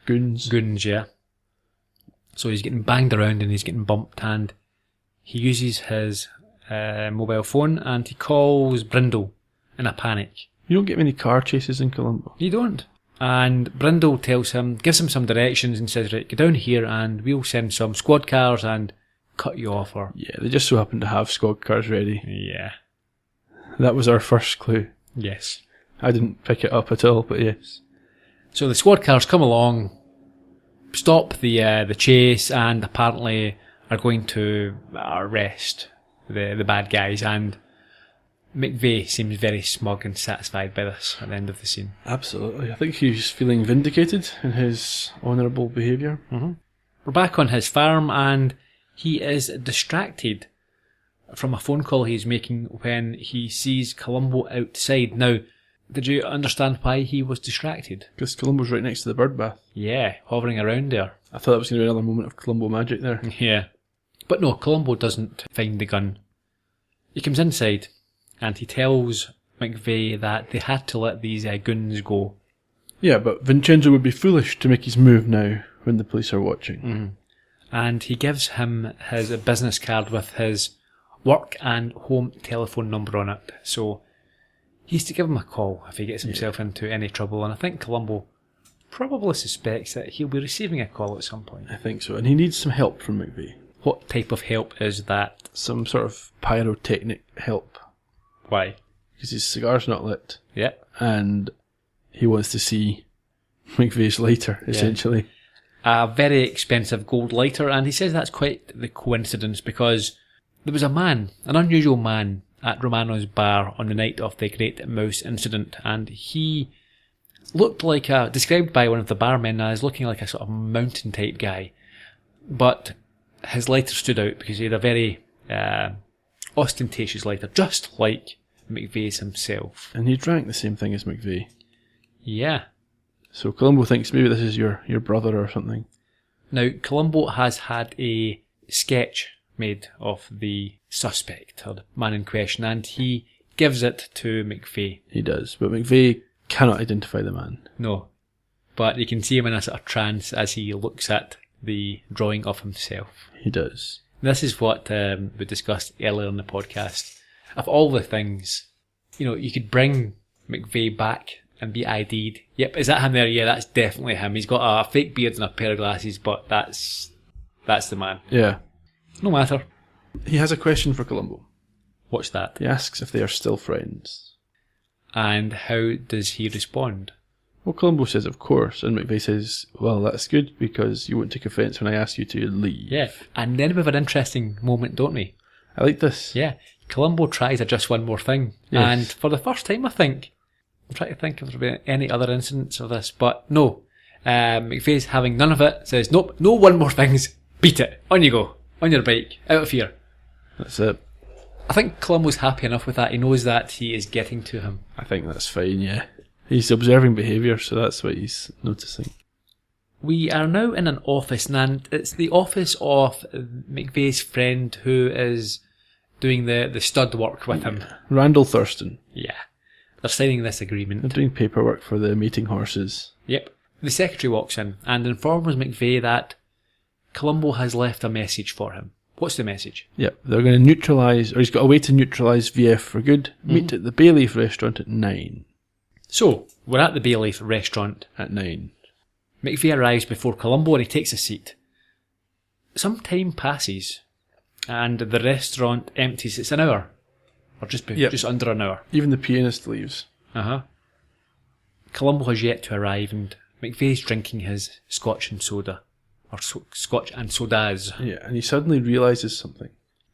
[SPEAKER 4] goons, yeah. So he's getting banged around and he's getting bumped, and he uses his mobile phone and he calls Brindle in a panic.
[SPEAKER 5] You don't get many car chases in Columbo.
[SPEAKER 4] You don't. And Brindle gives him some directions and says, right, go down here and we'll send some squad cars and cut you off. Or
[SPEAKER 5] yeah, they just so happen to have squad cars ready.
[SPEAKER 4] Yeah.
[SPEAKER 5] That was our first clue.
[SPEAKER 4] Yes.
[SPEAKER 5] I didn't pick it up at all, but yes.
[SPEAKER 4] So the squad cars come along, stop the chase, and apparently are going to arrest the bad guys, and Mcvie seems very smug and satisfied by this at the end of the scene.
[SPEAKER 5] Absolutely. I think he's feeling vindicated in his honourable behaviour.
[SPEAKER 4] Mm-hmm. We're back on his farm, and he is distracted from a phone call he's making when he sees Columbo outside. Now, did you understand why he was distracted?
[SPEAKER 5] Because Columbo's right next to the bird bath.
[SPEAKER 4] Yeah, hovering around there.
[SPEAKER 5] I thought that was going to be another moment of Columbo magic there.
[SPEAKER 4] Yeah. But no, Columbo doesn't find the gun. He comes inside and he tells Mcvie that they had to let these goons go.
[SPEAKER 5] Yeah, but Vincenzo would be foolish to make his move now when the police are watching.
[SPEAKER 4] Mm-hmm. And he gives him his business card with his work and home telephone number on it. So he's to give him a call if he gets himself into any trouble. And I think Columbo probably suspects that he'll be receiving a call at some point.
[SPEAKER 5] I think so. And he needs some help from Mcvie.
[SPEAKER 4] What type of help is that?
[SPEAKER 5] Some sort of pyrotechnic help.
[SPEAKER 4] Why?
[SPEAKER 5] Because his cigar's not lit.
[SPEAKER 4] Yeah.
[SPEAKER 5] And he wants to see Mcvie's lighter, essentially.
[SPEAKER 4] A very expensive gold lighter, and he says that's quite the coincidence because there was an unusual man at Romano's bar on the night of the Great Mouse incident, and he looked like described by one of the barmen as looking like a sort of mountain type guy, but his lighter stood out because he had a very ostentatious lighter, just like Mcvie's himself.
[SPEAKER 5] And he drank the same thing as Mcvie.
[SPEAKER 4] Yeah.
[SPEAKER 5] So Columbo thinks maybe this is your brother or something.
[SPEAKER 4] Now, Columbo has had a sketch made of the suspect, or the man in question, and he gives it to Mcvie.
[SPEAKER 5] He does, but Mcvie cannot identify the man.
[SPEAKER 4] No, but you can see him in a sort of trance as he looks at the drawing of himself.
[SPEAKER 5] He does.
[SPEAKER 4] This is what we discussed earlier in the podcast. Of all the things, you could bring Mcvie back and be ID'd. Yep, is that him there? Yeah, that's definitely him. He's got a fake beard and a pair of glasses, but that's the man.
[SPEAKER 5] Yeah.
[SPEAKER 4] No matter.
[SPEAKER 5] He has a question for Columbo.
[SPEAKER 4] What's that?
[SPEAKER 5] He asks if they are still friends.
[SPEAKER 4] And how does he respond?
[SPEAKER 5] Well, Columbo says, of course, and Mcvie says, well, that's good, because you won't take offence when I ask you to leave.
[SPEAKER 4] Yeah, and then we have an interesting moment, don't we?
[SPEAKER 5] I like this.
[SPEAKER 4] Yeah, Columbo tries a just one more thing.
[SPEAKER 5] Yes.
[SPEAKER 4] And for the first time, I think, I'm trying to think if there have been any other incidents of this, but no. Mcvie's having none of it, says, nope, no one more things, beat it, on you go, on your bike, out of here.
[SPEAKER 5] That's it.
[SPEAKER 4] I think Columbo's happy enough with that. He knows that he is getting to him.
[SPEAKER 5] I think that's fine, yeah. He's observing behaviour, so that's what he's noticing.
[SPEAKER 4] We are now in an office, and it's the office of Mcvie's friend who is doing the stud work with him.
[SPEAKER 5] Randall Thurston.
[SPEAKER 4] Yeah. They're signing this
[SPEAKER 5] They're
[SPEAKER 4] agreement.
[SPEAKER 5] doing paperwork for the mating horses.
[SPEAKER 4] Yep. The secretary walks in and informs Mcvie that Columbo has left a message for him. What's the message?
[SPEAKER 5] Yep, they're going to neutralise, or he's got a way to neutralise VF for good. Meet at the Bayleaf restaurant at 9.
[SPEAKER 4] So, we're at the Bayleaf restaurant.
[SPEAKER 5] At 9.
[SPEAKER 4] Mcvie arrives before Columbo and he takes a seat. Some time passes and the restaurant empties. It's an hour. Or just under an hour.
[SPEAKER 5] Even the pianist leaves.
[SPEAKER 4] Columbo has yet to arrive and Mcvie's drinking his scotch and soda. Or scotch and sodas.
[SPEAKER 5] Yeah, and he suddenly realises something.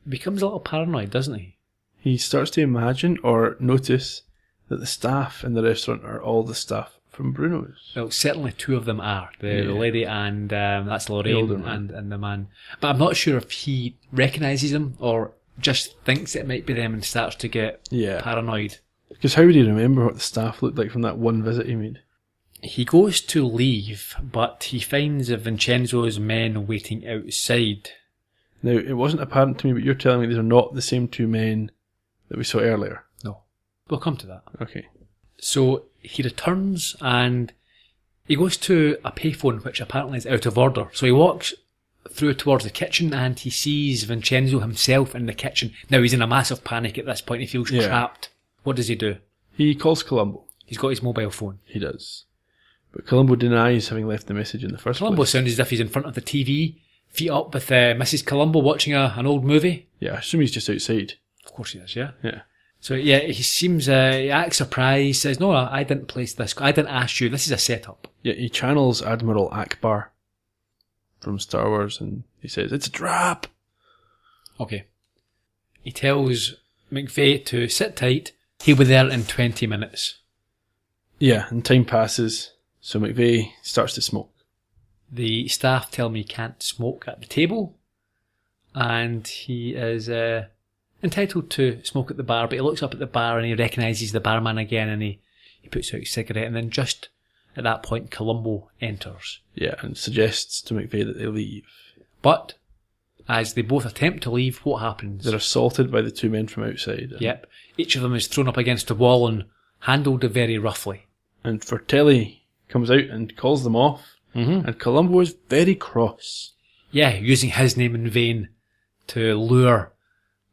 [SPEAKER 4] He becomes a little paranoid, doesn't he?
[SPEAKER 5] He starts to imagine or notice that the staff in the restaurant are all the staff from Bruno's.
[SPEAKER 4] Well, certainly two of them are. The lady and that's Lorraine and the man. But I'm not sure if he recognises them or just thinks it might be them and starts to get paranoid.
[SPEAKER 5] Because how would he remember what the staff looked like from that one visit he made?
[SPEAKER 4] He goes to leave, but he finds Vincenzo's men waiting outside.
[SPEAKER 5] Now, it wasn't apparent to me, but you're telling me these are not the same two men that we saw earlier.
[SPEAKER 4] No. We'll come to that.
[SPEAKER 5] Okay.
[SPEAKER 4] So he returns and he goes to a payphone which apparently is out of order. So he walks through towards the kitchen and he sees Vincenzo himself in the kitchen. Now he's in a massive panic at this point. He feels trapped. What does he do?
[SPEAKER 5] He calls Columbo.
[SPEAKER 4] He's got his mobile phone.
[SPEAKER 5] He does. But Columbo denies having left the message in the first
[SPEAKER 4] Columbo
[SPEAKER 5] place.
[SPEAKER 4] sounds as if he's in front of the TV, feet up with Mrs. Columbo watching an old movie.
[SPEAKER 5] Yeah, I assume he's just outside.
[SPEAKER 4] Of course he is, yeah.
[SPEAKER 5] Yeah.
[SPEAKER 4] So yeah, he seems, he acts surprised, says, no, I didn't place this, I didn't ask you, this is a setup.
[SPEAKER 5] Yeah, he channels Admiral Akbar from Star Wars and he says, it's a trap!
[SPEAKER 4] Okay. He tells Mcvie to sit tight, he'll be there in 20 minutes.
[SPEAKER 5] Yeah, and time passes, so Mcvie starts to smoke.
[SPEAKER 4] The staff tell me he can't smoke at the table, and he is entitled to smoke at the bar, but he looks up at the bar and he recognises the barman again and he puts out a cigarette, and then just at that point Columbo enters.
[SPEAKER 5] Yeah, and suggests to Mcvie that they leave.
[SPEAKER 4] But as they both attempt to leave, what happens?
[SPEAKER 5] They're assaulted by the two men from outside.
[SPEAKER 4] Yep. Each of them is thrown up against the wall and handled very roughly.
[SPEAKER 5] And Fratelli comes out and calls them off, and Columbo is very cross.
[SPEAKER 4] Yeah, using his name in vain to lure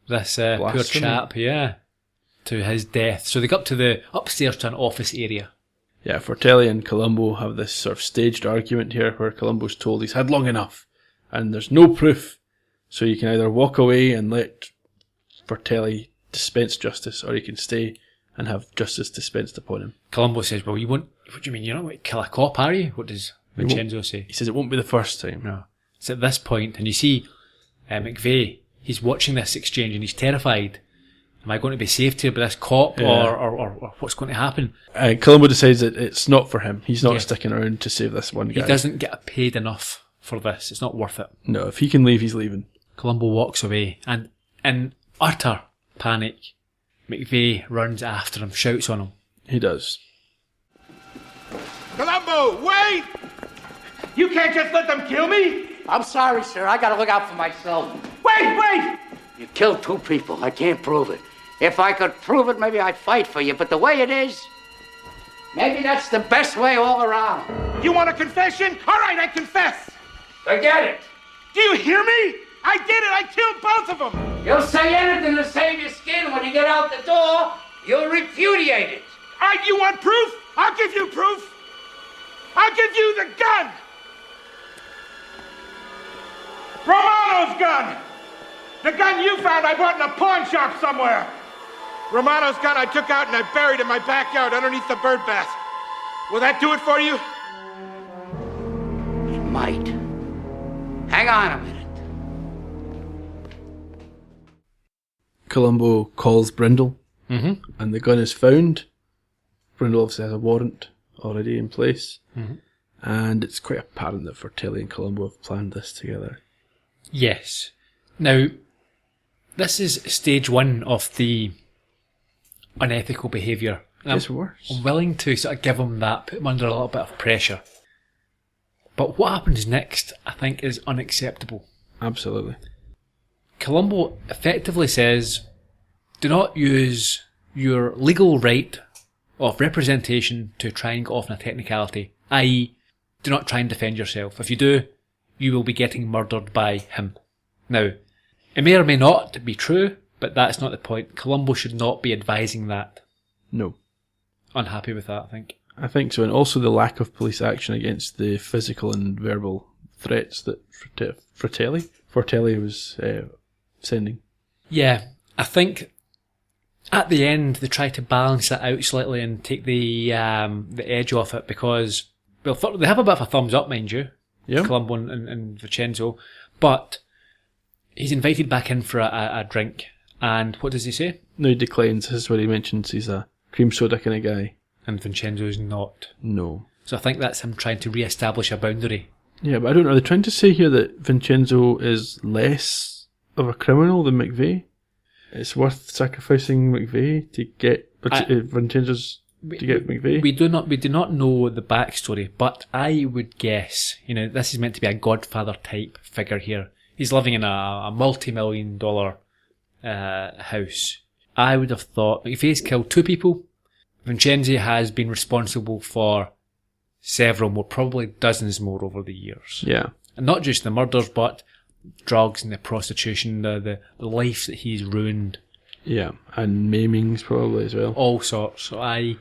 [SPEAKER 4] this poor chap, to his death. So they go up to the upstairs to an office area.
[SPEAKER 5] Yeah, Fratelli and Columbo have this sort of staged argument here where Columbo's told he's had long enough and there's no proof, so you can either walk away and let Fratelli dispense justice, or he can stay and have justice dispensed upon him.
[SPEAKER 4] Columbo says, well, what do you mean, you're not going to kill a cop, are you? What does Vincenzo say?
[SPEAKER 5] He says it won't be the first time.
[SPEAKER 4] No. It's at this point, and you see Mcvie, he's watching this exchange and he's terrified. Am I going to be saved here by this cop, or what's going to happen?
[SPEAKER 5] Columbo decides that it's not for him. He's not sticking around to save this one guy.
[SPEAKER 4] He doesn't get paid enough for this. It's not worth it.
[SPEAKER 5] No, if he can leave, he's leaving.
[SPEAKER 4] Columbo walks away, and in utter panic, Mcvie runs after him, shouts on him.
[SPEAKER 5] He does.
[SPEAKER 3] Columbo, wait! You can't just let them kill me!
[SPEAKER 7] I'm sorry, sir. I gotta look out for myself.
[SPEAKER 3] Wait
[SPEAKER 7] Wait! You killed 2 people. I can't prove it. If I could prove it, maybe I'd fight for you. But the way it is, maybe that's the best way all around.
[SPEAKER 3] You want a confession? All right, I confess.
[SPEAKER 7] Forget it.
[SPEAKER 3] Do you hear me? I did it. I killed both of them.
[SPEAKER 7] You'll say anything to save your skin. When you get out the door, you'll repudiate it.
[SPEAKER 3] All right, you want proof? I'll give you proof. I'll give you the gun. Romano's gun. The gun you found I bought in a pawn shop somewhere. Romano's gun I took out and I buried in my backyard underneath the bird bath. Will that do it for you?
[SPEAKER 7] It might. Hang on a minute.
[SPEAKER 5] Columbo calls Brindle, and the gun is found. Brindle obviously has a warrant already in place, and it's quite apparent that Fratelli and Columbo have planned this together.
[SPEAKER 4] Yes. Now, this is stage 1 of the unethical behaviour.
[SPEAKER 5] It's worse.
[SPEAKER 4] I'm willing to sort of give him that, put him under a little bit of pressure. But what happens next, I think, is unacceptable.
[SPEAKER 5] Absolutely.
[SPEAKER 4] Columbo effectively says, do not use your legal right of representation to try and get off in a technicality, i.e., do not try and defend yourself. If you do, you will be getting murdered by him. Now, it may or may not be true, but that's not the point. Columbo should not be advising that.
[SPEAKER 5] No.
[SPEAKER 4] Unhappy with that, I think.
[SPEAKER 5] I think so, and also the lack of police action against the physical and verbal threats that Fratelli was sending.
[SPEAKER 4] Yeah, I think at the end they try to balance that out slightly and take the edge off it because, well, they have a bit of a thumbs up, mind you, Columbo and Vincenzo, but he's invited back in for a drink, and what does he say?
[SPEAKER 5] No, he declines. This is what he mentions. He's a cream soda kind of guy.
[SPEAKER 4] And Vincenzo's not.
[SPEAKER 5] No.
[SPEAKER 4] So I think that's him trying to re-establish a boundary.
[SPEAKER 5] Yeah, but I don't know. Are they trying to say here that Vincenzo is less of a criminal than Mcvie? It's worth sacrificing Mcvie to get Vincenzo's to get Mcvie?
[SPEAKER 4] We do not know the backstory, but I would guess, this is meant to be a Godfather type figure here. He's living in a multi-million-dollar house. I would have thought Mcvie's killed 2 people. Vincenzo has been responsible for several more, probably dozens more over the years.
[SPEAKER 5] Yeah.
[SPEAKER 4] And not just the murders, but drugs and the prostitution, the life that he's ruined.
[SPEAKER 5] Yeah, and maimings probably as well.
[SPEAKER 4] All sorts. So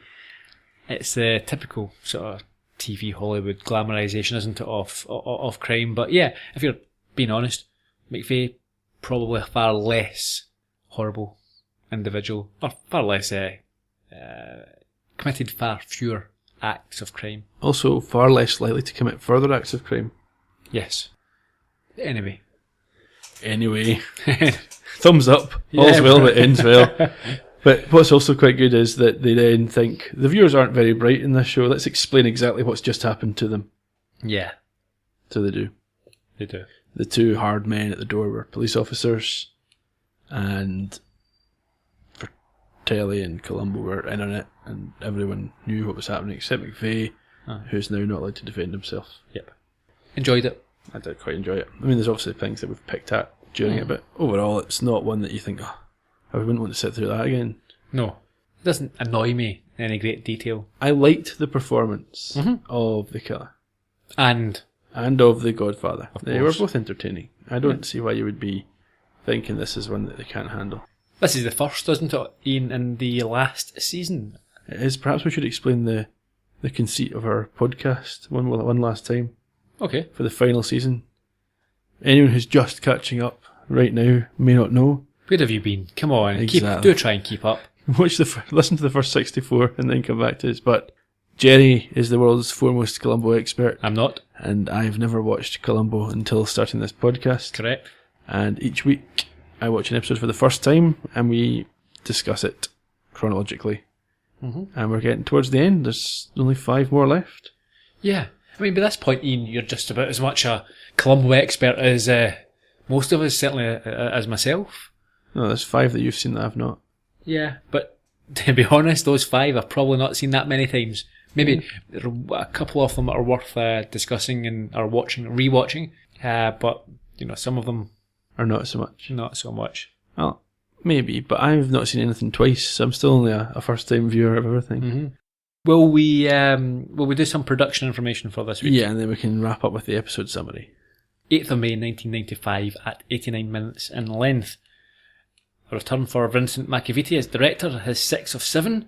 [SPEAKER 4] it's the typical sort of TV Hollywood glamorization, isn't it, of crime? But yeah, if you're being honest, Mcvie probably a far less horrible individual, or far less committed far fewer acts of crime.
[SPEAKER 5] Also, far less likely to commit further acts of crime.
[SPEAKER 4] Yes. Anyway.
[SPEAKER 5] Thumbs up. All's well that ends well. But what's also quite good is that they then think, the viewers aren't very bright in this show, let's explain exactly what's just happened to them.
[SPEAKER 4] Yeah.
[SPEAKER 5] So they do.
[SPEAKER 4] They do.
[SPEAKER 5] The 2 hard men at the door were police officers, and Fratelli and Columbo were in on it, and everyone knew what was happening except Mcvie, who's now not allowed to defend himself.
[SPEAKER 4] Yep. Enjoyed it.
[SPEAKER 5] I did quite enjoy it. I mean, there's obviously things that we've picked at during it, but overall it's not one that you think, I wouldn't want to sit through that again.
[SPEAKER 4] No. It doesn't annoy me in any great detail.
[SPEAKER 5] I liked the performance of the killer.
[SPEAKER 4] And
[SPEAKER 5] of the Godfather. They were
[SPEAKER 4] course.
[SPEAKER 5] both entertaining. I don't see why you would be thinking this is one that they can't handle.
[SPEAKER 4] This is the first, isn't it, Ian, in the last season?
[SPEAKER 5] It is. Perhaps we should explain the conceit of our podcast one last time.
[SPEAKER 4] Okay.
[SPEAKER 5] For the final season. Anyone who's just catching up right now may not know.
[SPEAKER 4] Where have you been? Come on,
[SPEAKER 5] Exactly.
[SPEAKER 4] do try and keep up.
[SPEAKER 5] Listen to the first 64 and then come back to us. But Gerry is the world's foremost Columbo expert.
[SPEAKER 4] I'm not.
[SPEAKER 5] And I've never watched Columbo until starting this podcast.
[SPEAKER 4] Correct.
[SPEAKER 5] And each week I watch an episode for the first time and we discuss it chronologically. And we're getting towards the end. There's only 5 more left.
[SPEAKER 4] Yeah. I mean, by this point, Ian, you're just about as much a Columbo expert as most of us, certainly as myself.
[SPEAKER 5] No, there's 5 that you've seen that I've not.
[SPEAKER 4] Yeah, but to be honest, those 5 I've probably not seen that many times. Maybe a couple of them are worth discussing and are rewatching. But some of them
[SPEAKER 5] Or not so much?
[SPEAKER 4] Not so much.
[SPEAKER 5] Well, maybe, but I've not seen anything twice, so I'm still only a first-time viewer of everything.
[SPEAKER 4] Mm-hmm. Will we do some production information for this week?
[SPEAKER 5] Yeah, and then we can wrap up with the episode summary.
[SPEAKER 4] 8th of May 1995 at 89 minutes in length. A return for Vincent Mcvie as director, his 6 of 7.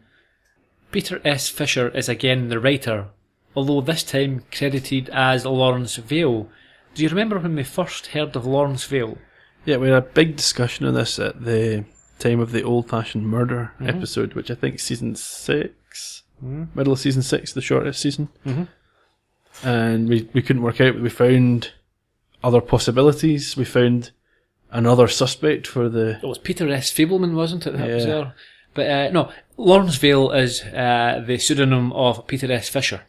[SPEAKER 4] Peter S. Fisher is again the writer, although this time credited as Lawrence Vale. Do you remember when we first heard of Lawrence Vale?
[SPEAKER 5] Yeah, we had a big discussion on this at the time of the old-fashioned murder episode, which I think is season 6, middle of season 6, the shortest season. And we couldn't work out, but we found other possibilities. We found another suspect for the...
[SPEAKER 4] It was Peter S. Fableman, wasn't it? That was there. But no, Lawrence Vale is the pseudonym of Peter S. Fisher.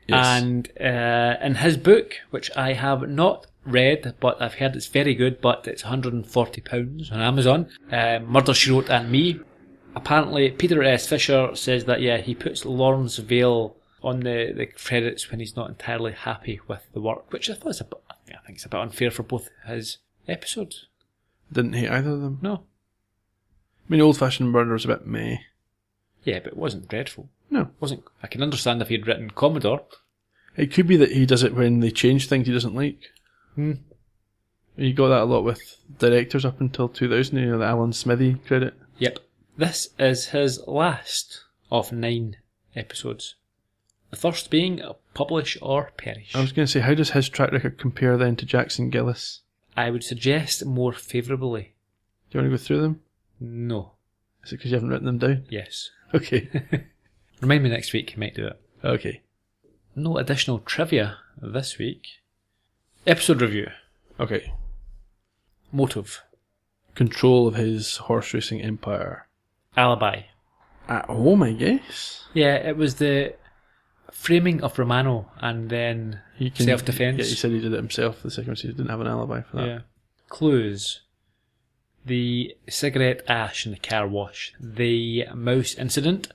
[SPEAKER 5] Yes.
[SPEAKER 4] And in his book, which I have not read, but I've heard it's very good, but it's £140 on Amazon, Murder, She Wrote and Me. Apparently, Peter S. Fisher says that, he puts Lawrence Vale on the credits when he's not entirely happy with the work, which I think it's a bit unfair for both his episodes.
[SPEAKER 5] Didn't hate either of them.
[SPEAKER 4] No.
[SPEAKER 5] I mean, old-fashioned murder was a bit meh.
[SPEAKER 4] Yeah, but it wasn't dreadful.
[SPEAKER 5] No.
[SPEAKER 4] Wasn't. I can understand if he'd written Commodore.
[SPEAKER 5] It could be that he does it when they change things he doesn't like. You got that a lot with directors up until 2000, the Alan Smithy credit.
[SPEAKER 4] Yep. This is his last of 9 episodes. The first being Publish or Perish.
[SPEAKER 5] I was going to say, how does his track record compare then to Jackson Gillis?
[SPEAKER 4] I would suggest more favourably.
[SPEAKER 5] Do you want to go through them?
[SPEAKER 4] No.
[SPEAKER 5] Is it because you haven't written them down?
[SPEAKER 4] Yes.
[SPEAKER 5] Okay.
[SPEAKER 4] Remind me next week, you might do it.
[SPEAKER 5] Okay.
[SPEAKER 4] No additional trivia this week. Episode review.
[SPEAKER 5] Okay.
[SPEAKER 4] Motive.
[SPEAKER 5] Control of his horse racing empire.
[SPEAKER 4] Alibi.
[SPEAKER 5] At home, I guess.
[SPEAKER 4] Yeah, it was the framing of Romano and then self-defence.
[SPEAKER 5] Yeah, he said he did it himself the second one, so he didn't have an alibi for that.
[SPEAKER 4] Yeah. Clues. The cigarette ash in the car wash. The mouse incident.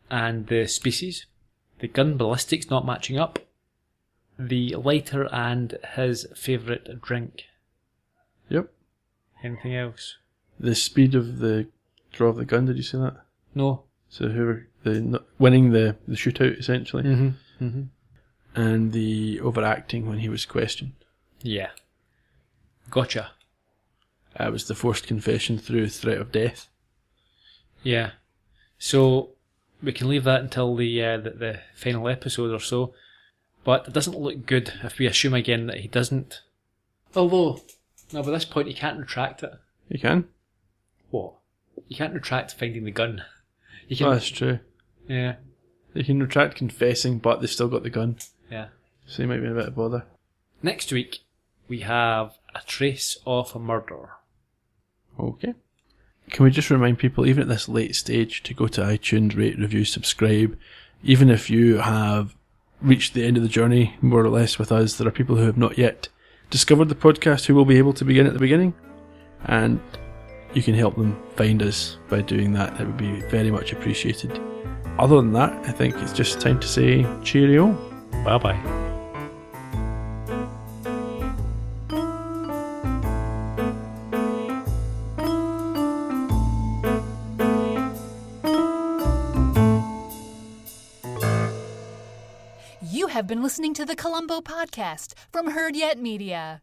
[SPEAKER 4] And the species. The gun ballistics not matching up. The lighter and his favourite drink.
[SPEAKER 5] Yep.
[SPEAKER 4] Anything else?
[SPEAKER 5] The speed of the draw of the gun, did you see that?
[SPEAKER 4] No.
[SPEAKER 5] So winning the shootout, essentially.
[SPEAKER 4] Mm-hmm.
[SPEAKER 5] And the overacting when he was questioned.
[SPEAKER 4] Yeah. Gotcha.
[SPEAKER 5] It was the forced confession through threat of death.
[SPEAKER 4] Yeah. So we can leave that until the final episode or so. But it doesn't look good if we assume again that he doesn't. Although, no, by this point he can't retract it.
[SPEAKER 5] You can?
[SPEAKER 4] What? You can't retract finding the gun. You can.
[SPEAKER 5] Oh, that's true.
[SPEAKER 4] Yeah.
[SPEAKER 5] They can retract confessing, but they've still got the gun.
[SPEAKER 4] Yeah.
[SPEAKER 5] So you might be a bit of bother.
[SPEAKER 4] Next week, we have A Trace of a Murder.
[SPEAKER 5] Okay. Can we just remind people, even at this late stage, to go to iTunes, rate, review, subscribe. Even if you have reached the end of the journey, more or less, with us, there are people who have not yet discovered the podcast who will be able to begin at the beginning. And you can help them find us by doing that. It would be very much appreciated. Other than that, I think it's just time to say cheerio.
[SPEAKER 4] Bye-bye.
[SPEAKER 9] You have been listening to the Columbo podcast from Heard Yet Media.